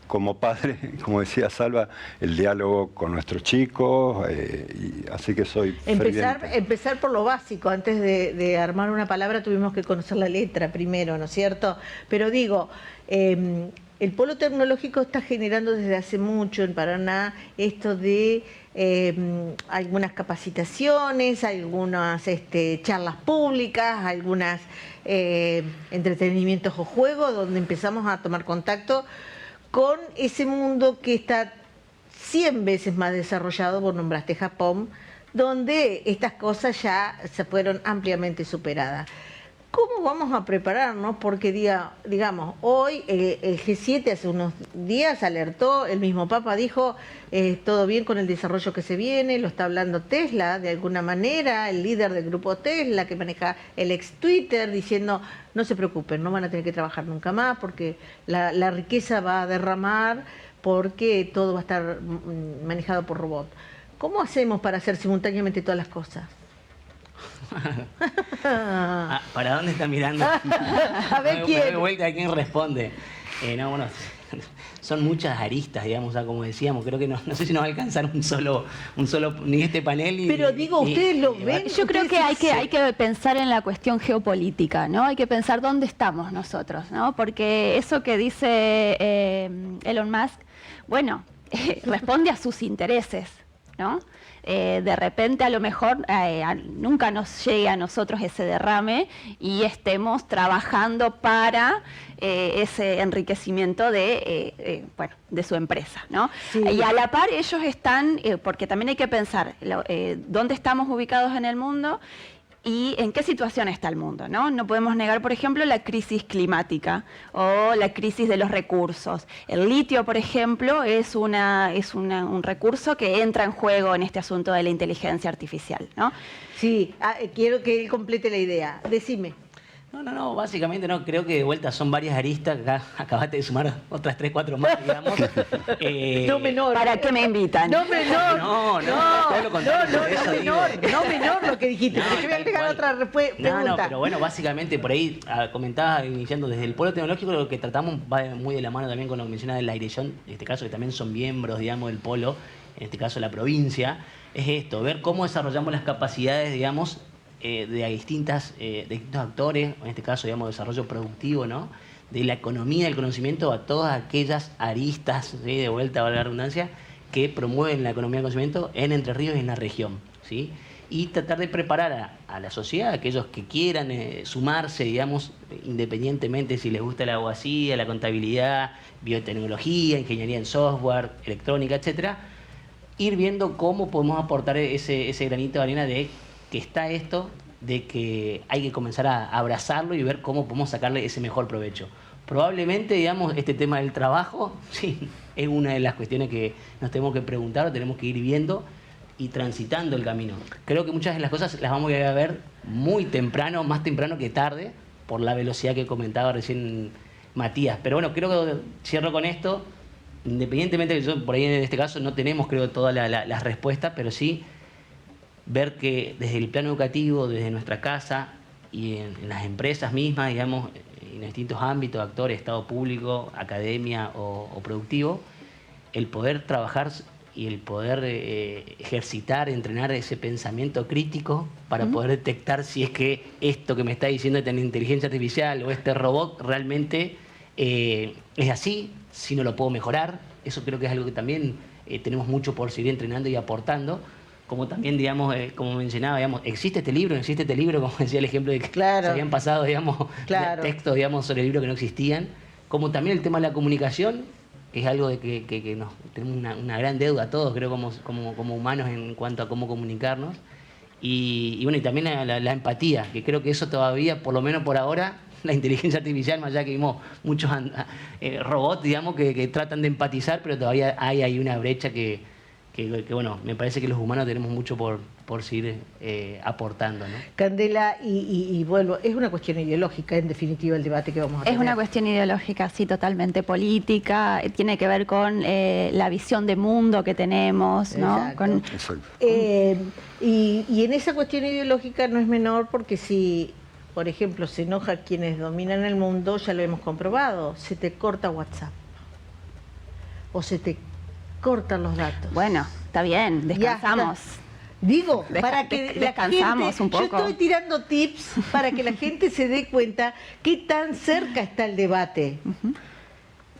Como padre, como decía Salva, el diálogo con nuestros chicos, y así que soy Empezar por lo básico. Antes de armar una palabra tuvimos que conocer la letra primero, ¿no es cierto? Pero digo, el polo tecnológico está generando desde hace mucho en Paraná esto de algunas capacitaciones, algunas charlas públicas, algunas entretenimientos o juegos, donde empezamos a tomar contacto con ese mundo que está 100 veces más desarrollado. Vos nombraste Japón, donde estas cosas ya se fueron ampliamente superadas. ¿Cómo vamos a prepararnos? Porque digamos, hoy el G7 hace unos días alertó, el mismo Papa dijo, todo bien con el desarrollo que se viene, lo está hablando Tesla de alguna manera, el líder del grupo Tesla que maneja el ex Twitter, diciendo, no se preocupen, no van a tener que trabajar nunca más porque la riqueza va a derramar, porque todo va a estar manejado por robot. ¿Cómo hacemos para hacer simultáneamente todas las cosas? ¿Para dónde está mirando? A ver quién. Me doy vuelta a quién responde. No, bueno, son muchas aristas, digamos, como decíamos. Creo que no sé si nos va a alcanzar un solo ni este panel. Pero digo, ustedes lo ven. Yo creo que hay que pensar en la cuestión geopolítica, ¿no? Hay que pensar dónde estamos nosotros, ¿no? Porque eso que dice Elon Musk, bueno, responde a sus intereses, ¿no? De repente a lo mejor nunca nos llegue a nosotros ese derrame y estemos trabajando para ese enriquecimiento de su empresa, ¿no? Sí. Y a la par ellos están, porque también hay que pensar dónde estamos ubicados en el mundo y en qué situación está el mundo, ¿no? No podemos negar, por ejemplo, la crisis climática o la crisis de los recursos. El litio, por ejemplo, es un recurso que entra en juego en este asunto de la inteligencia artificial, ¿no? Sí, quiero que él complete la idea. Decime. No, básicamente no, creo que de vuelta son varias aristas, acá acabaste de sumar otras 3, 4 más, digamos. No menor. ¿Para qué me invitan? No menor. No menor lo que dijiste. Te voy a agregar otra pregunta. No, pero bueno, básicamente por ahí comentaba iniciando desde el polo tecnológico, lo que tratamos va muy de la mano también con lo que mencionaba el Airellón, en este caso que también son miembros, digamos, del polo, en este caso la provincia, es esto, ver cómo desarrollamos las capacidades, digamos, de distintos actores, en este caso, digamos, desarrollo productivo, ¿no? De la economía del conocimiento a todas aquellas aristas, ¿sí? De vuelta a la redundancia, que promueven la economía del conocimiento en Entre Ríos y en la región, ¿sí? Y tratar de preparar a la sociedad, a aquellos que quieran sumarse, digamos, independientemente si les gusta la abogacía, la contabilidad, biotecnología, ingeniería en software, electrónica, etcétera, ir viendo cómo podemos aportar ese granito de arena de que está esto, de que hay que comenzar a abrazarlo y ver cómo podemos sacarle ese mejor provecho. Probablemente, digamos, este tema del trabajo, sí, es una de las cuestiones que nos tenemos que preguntar, o tenemos que ir viendo y transitando el camino. Creo que muchas de las cosas las vamos a ver muy temprano, más temprano que tarde, por la velocidad que comentaba recién Matías. Pero bueno, creo que cierro con esto, independientemente de que yo por ahí en este caso no tenemos, creo, todas las respuestas, pero sí ver que desde el plano educativo, desde nuestra casa y en las empresas mismas, digamos, en distintos ámbitos, actores, Estado público, academia o productivo, el poder trabajar y el poder ejercitar, entrenar ese pensamiento crítico para poder detectar si es que esto que me está diciendo esta inteligencia artificial o este robot realmente Es así, si no lo puedo mejorar. Eso creo que es algo que también tenemos mucho por seguir entrenando y aportando. Como también, digamos, como mencionaba, digamos, existe este libro, como decía el ejemplo de que se habían pasado, digamos, textos, digamos, sobre el libro que no existían. Como también el tema de la comunicación, es algo de que tenemos una gran deuda todos, creo, como humanos en cuanto a cómo comunicarnos. Y bueno, y también la empatía, que creo que eso todavía, por lo menos por ahora, la inteligencia artificial, más allá que vimos muchos robots, digamos, que tratan de empatizar, pero todavía hay una brecha que bueno, me parece que los humanos tenemos mucho por seguir aportando, ¿no? Candela, y vuelvo, es una cuestión ideológica, en definitiva, el debate que vamos a tener. Es una cuestión ideológica, sí, totalmente política, tiene que ver con la visión de mundo que tenemos, ¿no? Y en esa cuestión ideológica no es menor porque si, por ejemplo, se enoja quienes dominan el mundo, ya lo hemos comprobado, se te corta WhatsApp o se te cortan los datos. Bueno, está bien, descansamos. Digo, para que la descansamos gente, un poco. yo estoy tirando tips para que la gente se dé cuenta qué tan cerca está el debate.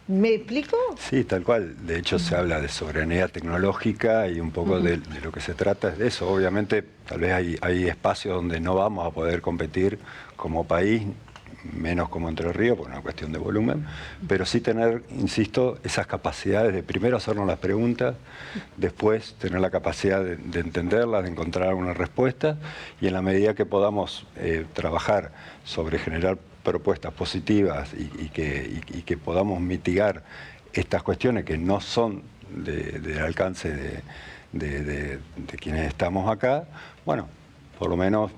¿Me explico? Sí, tal cual. De hecho, se habla de soberanía tecnológica y un poco de lo que se trata es de eso. Obviamente, tal vez hay espacios donde no vamos a poder competir como país, menos como Entre Ríos, por una cuestión de volumen, pero sí tener, insisto, esas capacidades de primero hacernos las preguntas, después tener la capacidad de entenderlas, de encontrar una respuesta, y en la medida que podamos trabajar sobre generar propuestas positivas y que podamos mitigar estas cuestiones que no son del alcance de quienes estamos acá, bueno, por lo menos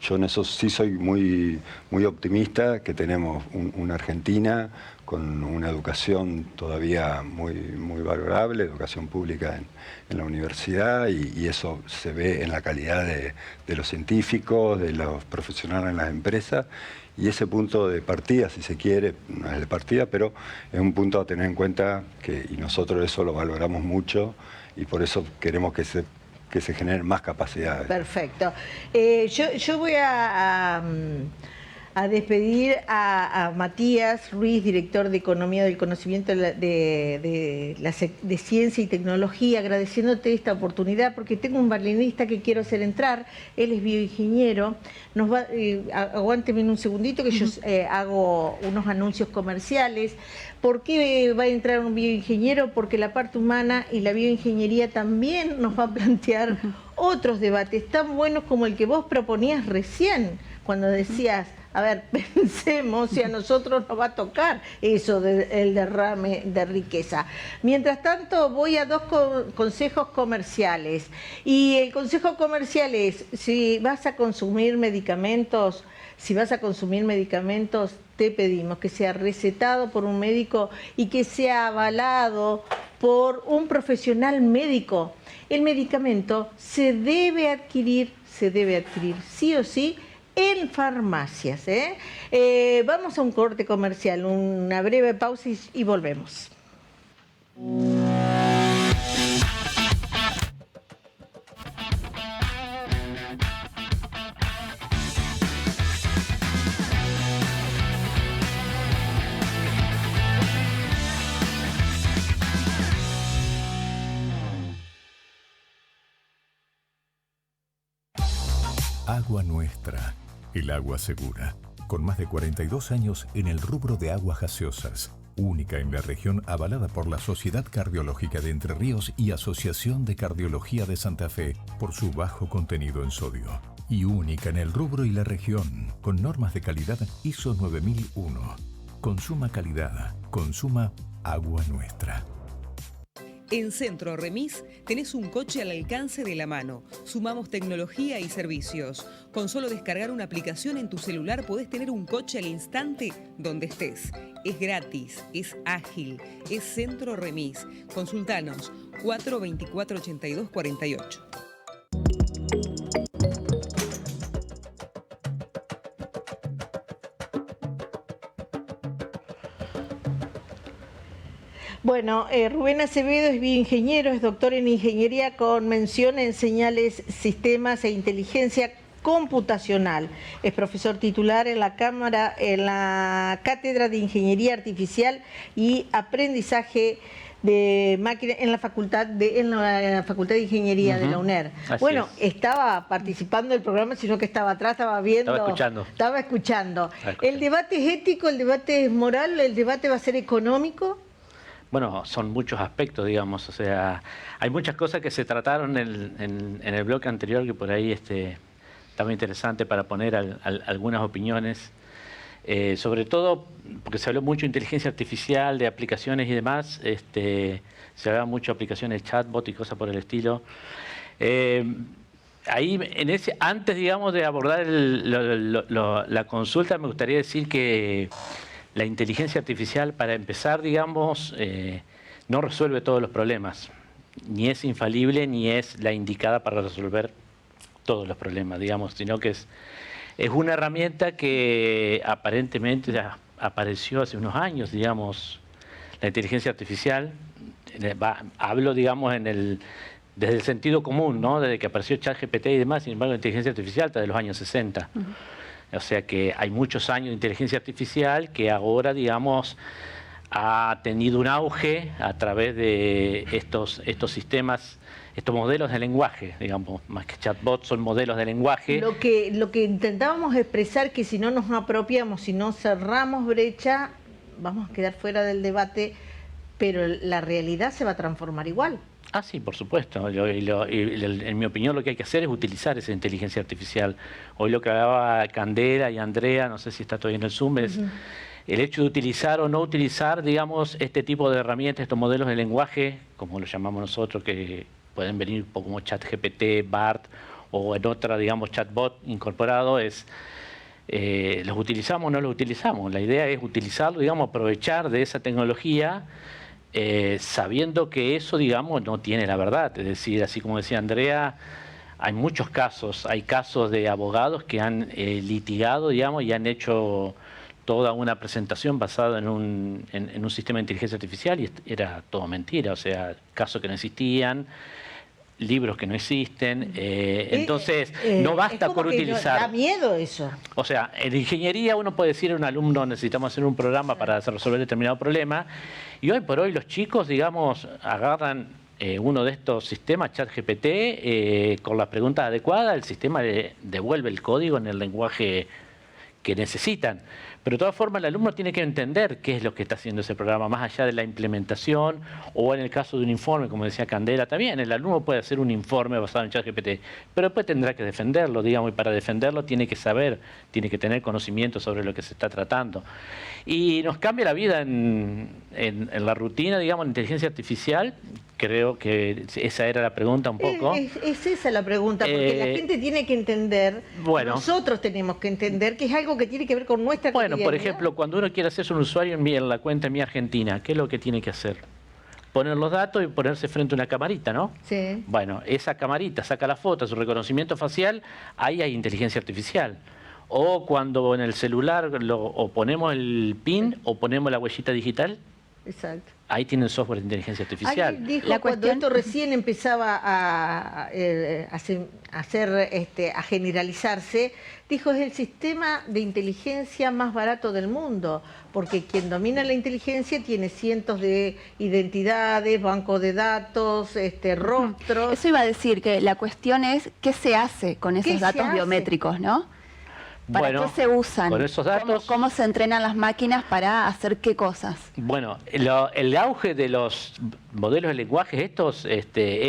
yo en eso sí soy muy optimista, que tenemos una Argentina con una educación todavía muy valorable, educación pública en la universidad, y eso se ve en la calidad de los científicos, de los profesionales en las empresas, y ese punto de partida, si se quiere, no es de partida, pero es un punto a tener en cuenta y nosotros eso lo valoramos mucho y por eso queremos que se generen más capacidades. Perfecto. Yo voy a despedir a Matías Ruiz, director de Economía del Conocimiento de Ciencia y Tecnología, agradeciéndote esta oportunidad porque tengo un berlinista que quiero hacer entrar, él es bioingeniero. Aguánteme un segundito que yo hago unos anuncios comerciales. ¿Por qué va a entrar un bioingeniero? Porque la parte humana y la bioingeniería también nos va a plantear otros debates tan buenos como el que vos proponías recién, cuando decías, a ver, pensemos si a nosotros nos va a tocar eso del derrame de riqueza. Mientras tanto, voy a dos consejos comerciales. Y el consejo comercial es, si vas a consumir medicamentos, te pedimos que sea recetado por un médico y que sea avalado por un profesional médico. El medicamento se debe adquirir sí o sí en farmacias. Vamos a un corte comercial, una breve pausa y volvemos. Agua Nuestra, el agua segura. Con más de 42 años en el rubro de aguas gaseosas. Única en la región, avalada por la Sociedad Cardiológica de Entre Ríos y Asociación de Cardiología de Santa Fe por su bajo contenido en sodio. Y única en el rubro y la región, con normas de calidad ISO 9001. Consuma calidad, consuma Agua Nuestra. En Centro Remis tenés un coche al alcance de la mano. Sumamos tecnología y servicios. Con solo descargar una aplicación en tu celular podés tener un coche al instante donde estés. Es gratis, es ágil, es Centro Remis. Consultanos 424-8248. Bueno, Rubén Acevedo es bioingeniero, es doctor en ingeniería con mención en señales, sistemas e inteligencia computacional. Es profesor titular en la Cátedra de Ingeniería Artificial y Aprendizaje de Máquinas en la Facultad de Ingeniería de la UNER. Bueno, estaba participando del programa, sino que estaba atrás, estaba viendo. Estaba escuchando. ¿El debate es ético, el debate es moral, el debate va a ser económico? Bueno, son muchos aspectos, digamos, o sea, hay muchas cosas que se trataron en el bloque anterior que por ahí estaba interesante para poner algunas opiniones. Sobre todo porque se habló mucho de inteligencia artificial, de aplicaciones y demás, se hablaba mucho de aplicaciones de chatbot y cosas por el estilo. Ahí, antes, digamos, de abordar la consulta, me gustaría decir que la inteligencia artificial, para empezar, digamos, no resuelve todos los problemas, ni es infalible, ni es la indicada para resolver todos los problemas, digamos, sino que es una herramienta que aparentemente ya apareció hace unos años, digamos, la inteligencia artificial. Hablo, digamos, desde el sentido común, ¿no? Desde que apareció ChatGPT y demás. Sin embargo, la inteligencia artificial está de los años 60. O sea que hay muchos años de inteligencia artificial que ahora, digamos, ha tenido un auge a través de estos sistemas, estos modelos de lenguaje, digamos, más que chatbots, son modelos de lenguaje. Lo que intentábamos expresar, que si no nos apropiamos, si no cerramos brecha, vamos a quedar fuera del debate, pero la realidad se va a transformar igual. Ah, sí, por supuesto. En mi opinión, lo que hay que hacer es utilizar esa inteligencia artificial. Hoy lo que hablaba Candela y Andrea, no sé si está todavía en el Zoom, es el hecho de utilizar o no utilizar, digamos, este tipo de herramientas, estos modelos de lenguaje, como lo llamamos nosotros, que pueden venir como ChatGPT, BART o en otra, digamos, chatbot incorporado, ¿los utilizamos o no los utilizamos? La idea es utilizarlo, digamos, aprovechar de esa tecnología, sabiendo que eso, digamos, no tiene la verdad. Es decir, así como decía Andrea, hay muchos casos, hay casos de abogados que han litigado, digamos, y han hecho toda una presentación basada en un sistema de inteligencia artificial y era todo mentira, o sea, casos que no existían, libros que no existen, entonces no basta por utilizar. Da miedo eso. O sea, en ingeniería uno puede decir a un alumno necesitamos hacer un programa para resolver determinado problema, y hoy por hoy los chicos, digamos, agarran uno de estos sistemas, ChatGPT, con las preguntas adecuadas, el sistema devuelve el código en el lenguaje que necesitan. Pero de todas formas el alumno tiene que entender qué es lo que está haciendo ese programa, más allá de la implementación, o en el caso de un informe, como decía Candela, también el alumno puede hacer un informe basado en ChatGPT, pero después tendrá que defenderlo, digamos, y para defenderlo tiene que saber, tiene que tener conocimiento sobre lo que se está tratando. Y nos cambia la vida en la rutina, digamos, en inteligencia artificial. Creo que esa era la pregunta un poco. Es esa la pregunta, porque la gente tiene que entender, nosotros tenemos que entender que es algo que tiene que ver con nuestra cotidianidad. Bueno, por ejemplo, cuando uno quiere hacerse un usuario en la cuenta Mi Argentina, ¿qué es lo que tiene que hacer? Poner los datos y ponerse frente a una camarita, ¿no? Sí. Bueno, esa camarita saca la foto, su reconocimiento facial, ahí hay inteligencia artificial. O cuando en el celular o ponemos el PIN o ponemos la huellita digital. Exacto. Ahí tienen software de inteligencia artificial. Alguien dijo cuando esto recién empezaba a generalizarse, dijo es el sistema de inteligencia más barato del mundo, porque quien domina la inteligencia tiene cientos de identidades, bancos de datos, rostros. Eso iba a decir, que la cuestión es qué se hace con esos datos biométricos, ¿no? ¿Para qué se usan? Con esos datos, ¿Cómo se entrenan las máquinas para hacer qué cosas? Bueno, el auge de los modelos de lenguaje estos es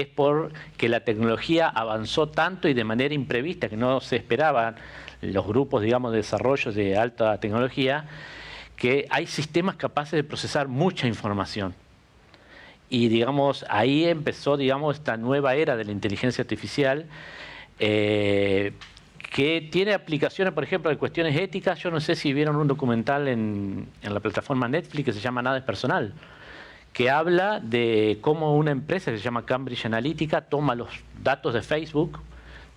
porque la tecnología avanzó tanto y de manera imprevista que no se esperaban los grupos, digamos, de desarrollo de alta tecnología, que hay sistemas capaces de procesar mucha información. Y, digamos, ahí empezó, digamos, esta nueva era de la inteligencia artificial, que tiene aplicaciones, por ejemplo, de cuestiones éticas. Yo no sé si vieron un documental en la plataforma Netflix que se llama Nada es Personal, que habla de cómo una empresa que se llama Cambridge Analytica toma los datos de Facebook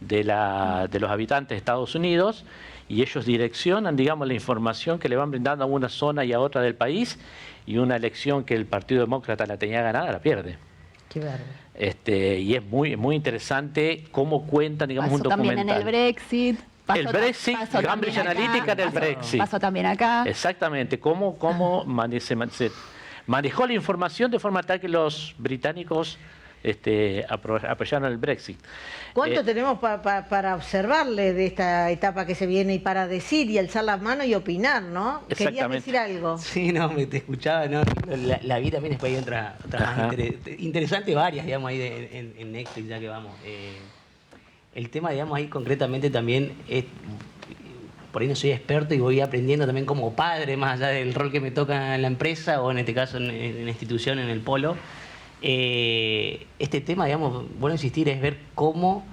de los habitantes de Estados Unidos y ellos direccionan, digamos, la información que le van brindando a una zona y a otra del país, y una elección que el Partido Demócrata la tenía ganada la pierde. Qué bárbaro. Y es muy interesante cómo cuentan, digamos, Pasó un documental. también en el Brexit. El Brexit, Cambridge Analytica del Brexit. Pasó también acá. Exactamente, cómo se manejó la información de forma tal que los británicos apoyaron el Brexit. ¿Cuánto tenemos para observarle de esta etapa que se viene y para decir y alzar las manos y opinar, ¿no? ¿Querías Exactamente. decir algo? Sí, no, te escuchaba, ¿no? La vi también, después hay otra más interesante, varias, digamos, ahí en Netflix, ya que vamos. El tema, digamos, ahí concretamente también es, por ahí no soy experto y voy aprendiendo también como padre, más allá del rol que me toca en la empresa o en este caso en la institución, en el polo. Este tema, digamos, bueno insistir, es ver cómo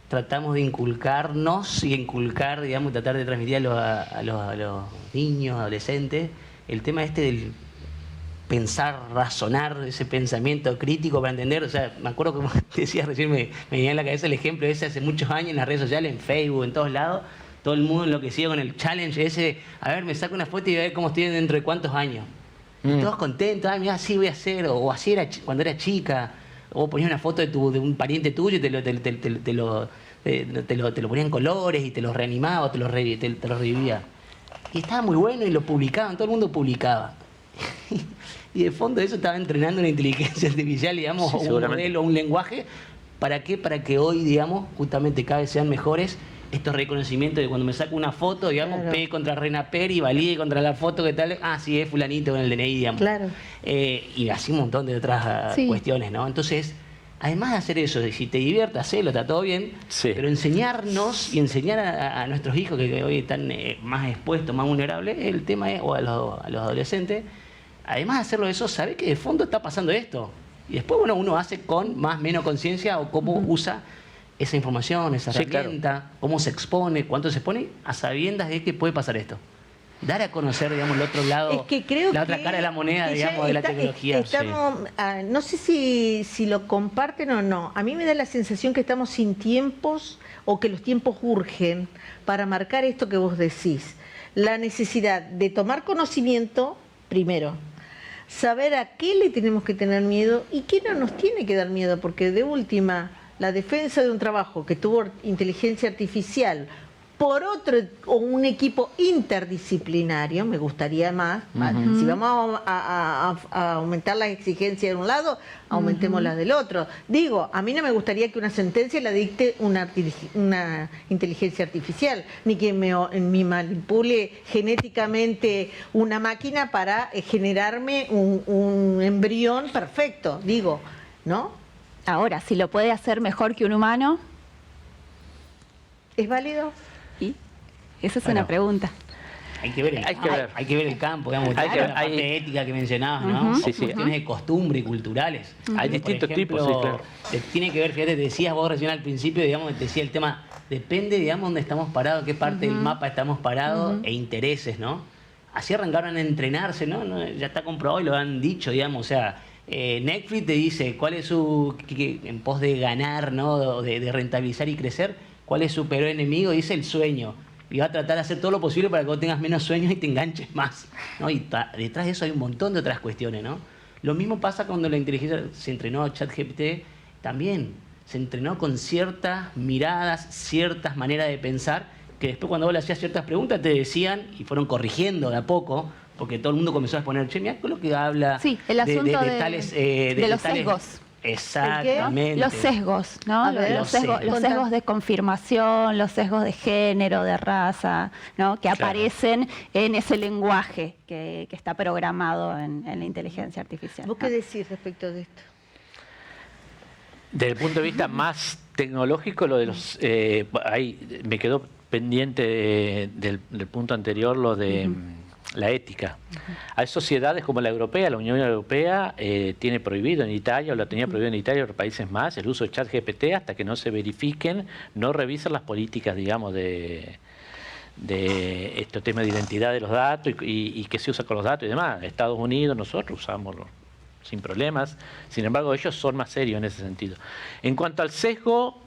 tratamos de inculcarnos y inculcar, digamos, tratar de transmitir a los niños, adolescentes, el tema del pensar, razonar, ese pensamiento crítico para entender. O sea, me acuerdo como te decía recién, me venía en la cabeza el ejemplo ese hace muchos años en las redes sociales, en Facebook, en todos lados, todo el mundo enloquecido con el challenge ese, a ver, me saco una foto y voy a ver cómo estoy dentro de cuántos años. Y todos contentos, ay, mira, así voy a hacer, o así era cuando era chica, o ponías una foto de un pariente tuyo y te lo ponía en colores y te lo reanimaba, te lo revivía. Y estaba muy bueno y lo publicaban, todo el mundo publicaba. Y de fondo eso estaba entrenando una inteligencia artificial, digamos, sí, o un modelo, un lenguaje. ¿Para qué? Para que hoy, digamos, justamente cada vez sean mejores estos reconocimientos de cuando me saco una foto, digamos, Claro. P contra Reina Peri, valide contra la foto, ¿qué tal? Ah, sí, es fulanito con el DNI, digamos. Claro. Y así un montón de otras Sí. cuestiones, ¿no? Entonces, además de hacer eso, de si te diviertes, hacelo, está todo bien, Sí. pero enseñarnos y enseñar a nuestros hijos que hoy están más expuestos, más vulnerables, el tema es, o a los adolescentes, además de hacerlo eso, saber que de fondo está pasando esto. Y después, bueno, uno hace con más o menos conciencia o cómo usa esa información, esa Sí, herramienta, cómo se expone, cuánto se expone, a sabiendas de que puede pasar esto. Dar a conocer, digamos, el otro lado, Es que creo la otra que cara de la moneda, ya digamos, de la tecnología. Estamos, no sé si lo comparten o no. A mí me da la sensación que estamos sin tiempos o que los tiempos urgen para marcar esto que vos decís. La necesidad de tomar conocimiento, primero, saber a qué le tenemos que tener miedo y qué no nos tiene que dar miedo, porque de última, la defensa de un trabajo que tuvo inteligencia artificial por otro o un equipo interdisciplinario, me gustaría más. Si vamos a aumentar las exigencias de un lado, aumentemos las del otro. Digo, a mí no me gustaría que una sentencia la dicte una inteligencia artificial, ni que me manipule genéticamente una máquina para generarme un embrión perfecto, digo, ¿no? Ahora, si lo puede hacer mejor que un humano, ¿Es válido? y esa es Bueno. una pregunta. Hay que ver el, Hay que ver. hay que ver el campo, digamos, Hay que la ver, parte ética que mencionabas, ¿no? Sí, sí. Cuestiones de costumbre y culturales. Hay Por distintos ejemplo, tipos, sí, claro. Tiene que ver, fíjate, te decías vos recién al principio, digamos, te decía el tema, depende, digamos, dónde estamos parados, qué parte del mapa estamos parados e intereses, ¿no? Así arrancaron a entrenarse, ¿no? Ya está comprobado y lo han dicho, digamos, o sea, Netflix te dice cuál es en pos de ganar, ¿no? De rentabilizar y crecer, cuál es su peor enemigo, dice el sueño. Y va a tratar de hacer todo lo posible para que vos tengas menos sueños y te enganches más, ¿no? Y detrás de eso hay un montón de otras cuestiones, ¿no? Lo mismo pasa cuando la inteligencia se entrenó, ChatGPT también se entrenó con ciertas miradas, ciertas maneras de pensar, que después cuando vos le hacías ciertas preguntas te decían y fueron corrigiendo de a poco, porque todo el mundo comenzó a exponer, che, mirá con lo que habla Sí, el asunto de tales... de los tales- sesgos. Exactamente. Los sesgos, ¿no? A ver, los sesgos de confirmación, los sesgos de género, de raza, ¿no? Que aparecen en ese lenguaje que está programado en la inteligencia artificial. ¿Vos qué decís respecto de esto? Desde el punto de vista más tecnológico, lo de los ahí me quedó pendiente del punto anterior, lo de la ética. Hay sociedades como la europea, la Unión Europea tiene prohibido en Italia, o lo tenía prohibido en Italia y otros países más, el uso de ChatGPT hasta que no se verifiquen, no revisan las políticas, digamos, de estos temas de identidad de los datos y qué se usa con los datos y demás. Estados Unidos, nosotros usamos sin problemas, sin embargo ellos son más serios en ese sentido. En cuanto al sesgo,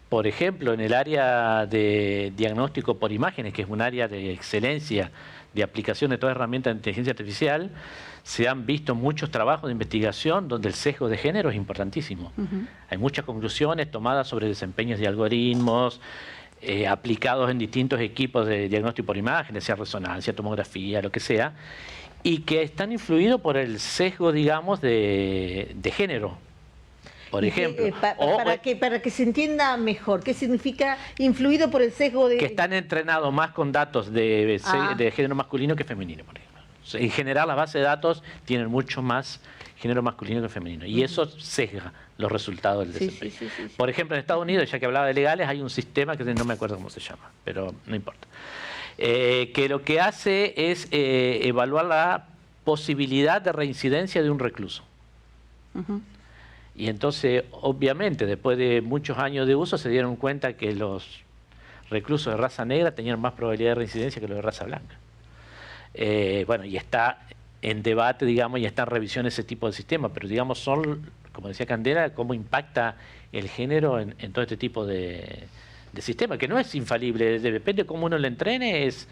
por ejemplo, en el área de diagnóstico por imágenes, que es un área de excelencia de aplicación de toda herramienta de inteligencia artificial, se han visto muchos trabajos de investigación donde el sesgo de género es importantísimo. Hay muchas conclusiones tomadas sobre desempeños de algoritmos, aplicados en distintos equipos de diagnóstico por imágenes, sea resonancia, tomografía, lo que sea, y que están influidos por el sesgo, digamos, de género. Por ejemplo. Para que se entienda mejor, ¿qué significa influido por el sesgo de...? Que están entrenados más con datos de género masculino que femenino, por ejemplo. En general, las bases de datos tienen mucho más género masculino que femenino. Y eso sesga los resultados del desempeño. Sí. Por ejemplo, en Estados Unidos, ya que hablaba de legales, hay un sistema que no me acuerdo cómo se llama, pero no importa. Que lo que hace es evaluar la posibilidad de reincidencia de un recluso. Y entonces, obviamente, después de muchos años de uso, se dieron cuenta que los reclusos de raza negra tenían más probabilidad de reincidencia que los de raza blanca. Bueno, y está en debate, digamos, y está en revisión ese tipo de sistemas, pero digamos son, como decía Candela, cómo impacta el género en todo este tipo de sistema, que no es infalible, depende de cómo uno lo entrene, es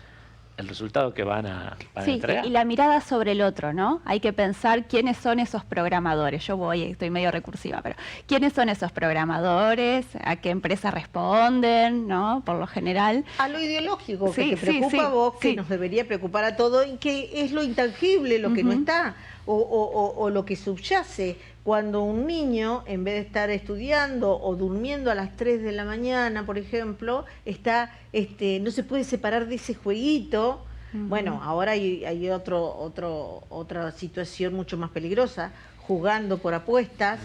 el resultado que van a entregar. Y la mirada sobre el otro, ¿no? Hay que pensar quiénes son esos programadores. Estoy medio recursiva, pero ¿quiénes son esos programadores? ¿A qué empresa responden? ¿No? Por lo general. A lo ideológico, que te preocupa a vos, que nos debería preocupar a todos, y que es lo intangible, lo que no está, o lo que subyace. Cuando un niño, en vez de estar estudiando o durmiendo a las 3 de la mañana, por ejemplo, no se puede separar de ese jueguito. Bueno, ahora hay otra situación mucho más peligrosa, jugando por apuestas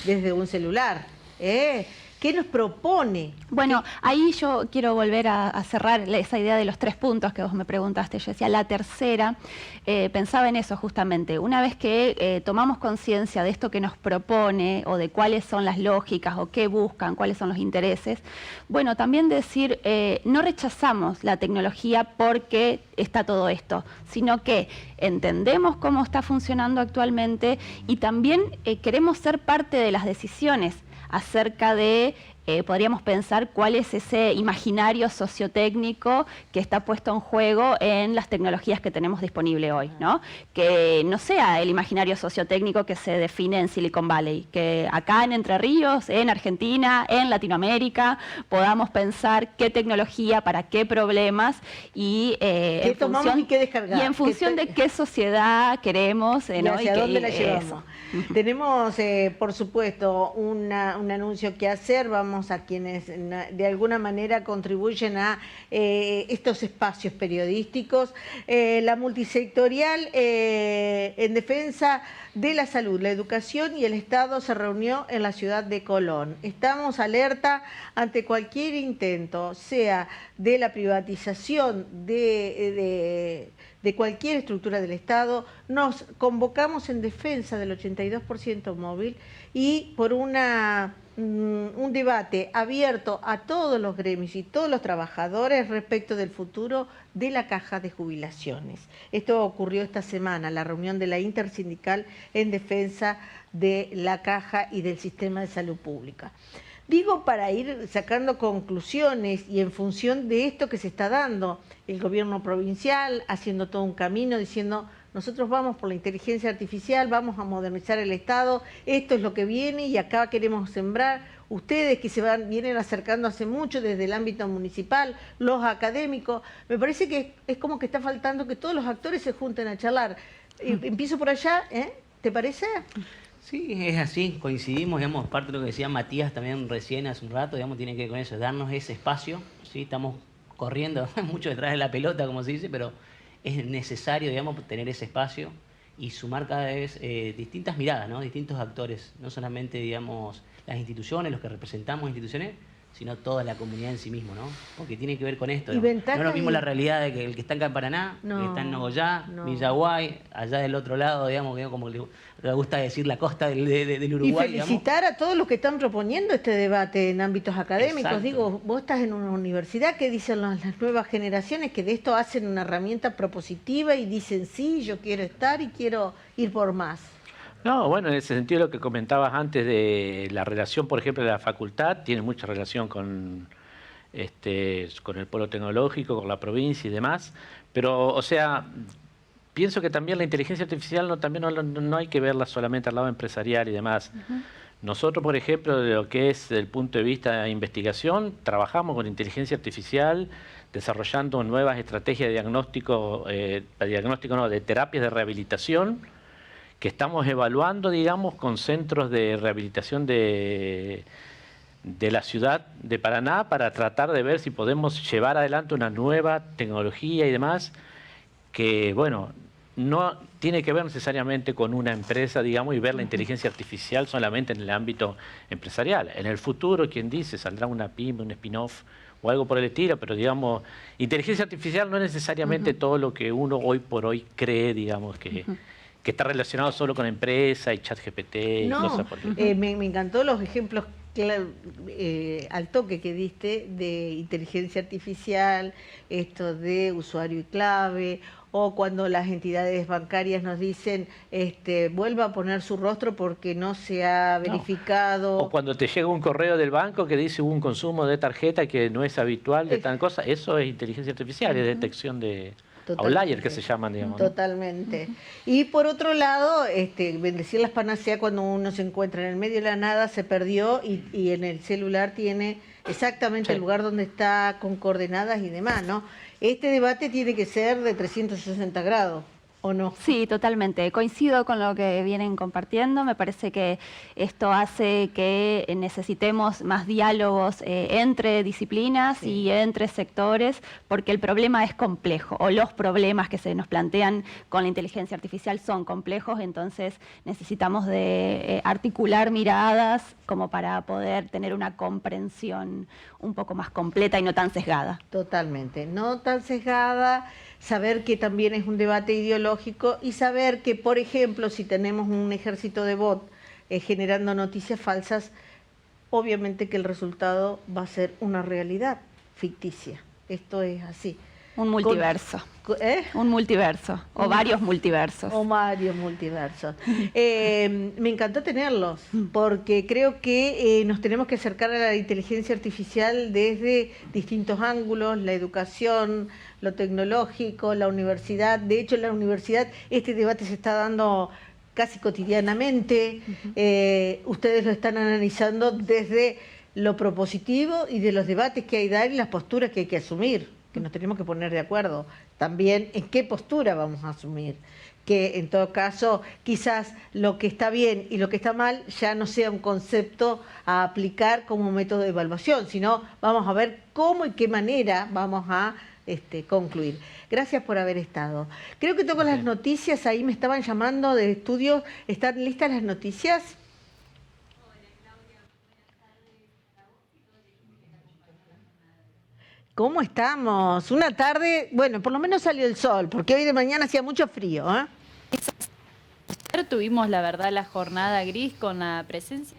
desde un celular. ¿Qué nos propone? Bueno, ahí yo quiero volver a cerrar esa idea de los 3 puntos que vos me preguntaste. Yo decía, la tercera, pensaba en eso justamente. Una vez que tomamos conciencia de esto que nos propone, o de cuáles son las lógicas, o qué buscan, cuáles son los intereses, bueno, también decir, no rechazamos la tecnología porque está todo esto, sino que entendemos cómo está funcionando actualmente y también queremos ser parte de las decisiones acerca de, podríamos pensar, cuál es ese imaginario sociotécnico que está puesto en juego en las tecnologías que tenemos disponible hoy, ¿no? Que no sea el imaginario sociotécnico que se define en Silicon Valley, que acá en Entre Ríos, en Argentina, en Latinoamérica, podamos pensar qué tecnología, para qué problemas y qué tomamos y qué descargar. Y en función de qué sociedad queremos, y ¿no? hacia dónde la llevamos. Tenemos, por supuesto, un anuncio que hacer. Vamos a quienes de alguna manera contribuyen a estos espacios periodísticos. La multisectorial en defensa de la salud, la educación y el Estado se reunió en la ciudad de Colón. Estamos alerta ante cualquier intento, sea de la privatización de cualquier estructura del Estado. Nos convocamos en defensa del 82% móvil y por un debate abierto a todos los gremios y todos los trabajadores respecto del futuro de la caja de jubilaciones. Esto ocurrió esta semana, la reunión de la intersindical en defensa de la caja y del sistema de salud pública. Digo, para ir sacando conclusiones y en función de esto que se está dando, el gobierno provincial haciendo todo un camino, diciendo, nosotros vamos por la inteligencia artificial, vamos a modernizar el Estado, esto es lo que viene y acá queremos sembrar. Ustedes que vienen acercando hace mucho desde el ámbito municipal, los académicos, me parece que es como que está faltando que todos los actores se junten a charlar. Empiezo por allá, ¿te parece? Sí, es así, coincidimos, digamos, parte de lo que decía Matías también recién hace un rato, digamos, tiene que ver con eso, darnos ese espacio, ¿sí? Estamos corriendo mucho detrás de la pelota, como se dice, pero es necesario, digamos, tener ese espacio y sumar cada vez distintas miradas, ¿no? Distintos actores, no solamente, digamos, las instituciones, los que representamos instituciones, sino toda la comunidad en sí mismo, ¿no? Porque tiene que ver con esto. No es lo mismo la realidad de que el que está en Paraná, el que está en Nogoyá, Villaguay, allá del otro lado, digamos, como le gusta decir la costa del Uruguay. Y felicitar a todos los que están proponiendo este debate en ámbitos académicos. Exacto. Digo, vos estás en una universidad, que dicen las nuevas generaciones que de esto hacen una herramienta propositiva y dicen, sí, yo quiero estar y quiero ir por más. No, bueno, en ese sentido lo que comentabas antes de la relación, por ejemplo, de la facultad, tiene mucha relación con con el polo tecnológico, con la provincia y demás. Pero, o sea, pienso que también la inteligencia artificial no hay que verla solamente al lado empresarial y demás. Nosotros, por ejemplo, de lo que es el punto de vista de investigación, trabajamos con inteligencia artificial, desarrollando nuevas estrategias de diagnóstico, de terapias de rehabilitación, que estamos evaluando, digamos, con centros de rehabilitación de la ciudad de Paraná para tratar de ver si podemos llevar adelante una nueva tecnología y demás que, bueno, no tiene que ver necesariamente con una empresa, digamos, y ver la inteligencia artificial solamente en el ámbito empresarial. En el futuro, quien dice, saldrá una pyme, un spin-off o algo por el estilo, pero, digamos, inteligencia artificial no es necesariamente todo lo que uno hoy por hoy cree, digamos, que está relacionado solo con empresa y ChatGPT y cosas por el estilo. Me encantó los ejemplos al toque que diste de inteligencia artificial, esto de usuario y clave, o cuando las entidades bancarias nos dicen vuelva a poner su rostro porque no se ha verificado. O cuando te llega un correo del banco que dice hubo un consumo de tarjeta que no es habitual de tal cosa, eso es inteligencia artificial, es detección de outlier que se llaman, digamos. Totalmente. Y por otro lado, bendecir las panaceas cuando uno se encuentra en el medio de la nada, se perdió y en el celular tiene exactamente el lugar donde está con coordenadas y demás, ¿no? Este debate tiene que ser de 360 grados. ¿O no? Sí, totalmente. Coincido con lo que vienen compartiendo. Me parece que esto hace que necesitemos más diálogos entre disciplinas y entre sectores, porque el problema es complejo, o los problemas que se nos plantean con la inteligencia artificial son complejos, entonces necesitamos de articular miradas como para poder tener una comprensión un poco más completa y no tan sesgada. Totalmente, no tan sesgada. Saber que también es un debate ideológico y saber que, por ejemplo, si tenemos un ejército de bot generando noticias falsas, obviamente que el resultado va a ser una realidad ficticia. Esto es así. Un multiverso. Un multiverso, o varios multiversos. O varios multiversos. Me encantó tenerlos, porque creo que nos tenemos que acercar a la inteligencia artificial desde distintos ángulos, la educación, lo tecnológico, la universidad. De hecho, en la universidad este debate se está dando casi cotidianamente. Ustedes lo están analizando desde lo propositivo y de los debates que hay que dar y las posturas que hay que asumir, que nos tenemos que poner de acuerdo también en qué postura vamos a asumir, que en todo caso quizás lo que está bien y lo que está mal ya no sea un concepto a aplicar como método de evaluación, sino vamos a ver cómo y qué manera vamos a concluir. Gracias por haber estado. Creo que tengo las noticias, ahí me estaban llamando de estudios. ¿Están listas las noticias? ¿Cómo estamos? Una tarde, bueno, por lo menos salió el sol, porque hoy de mañana hacía mucho frío, ¿eh? Ayer tuvimos, la verdad, la jornada gris con la presencia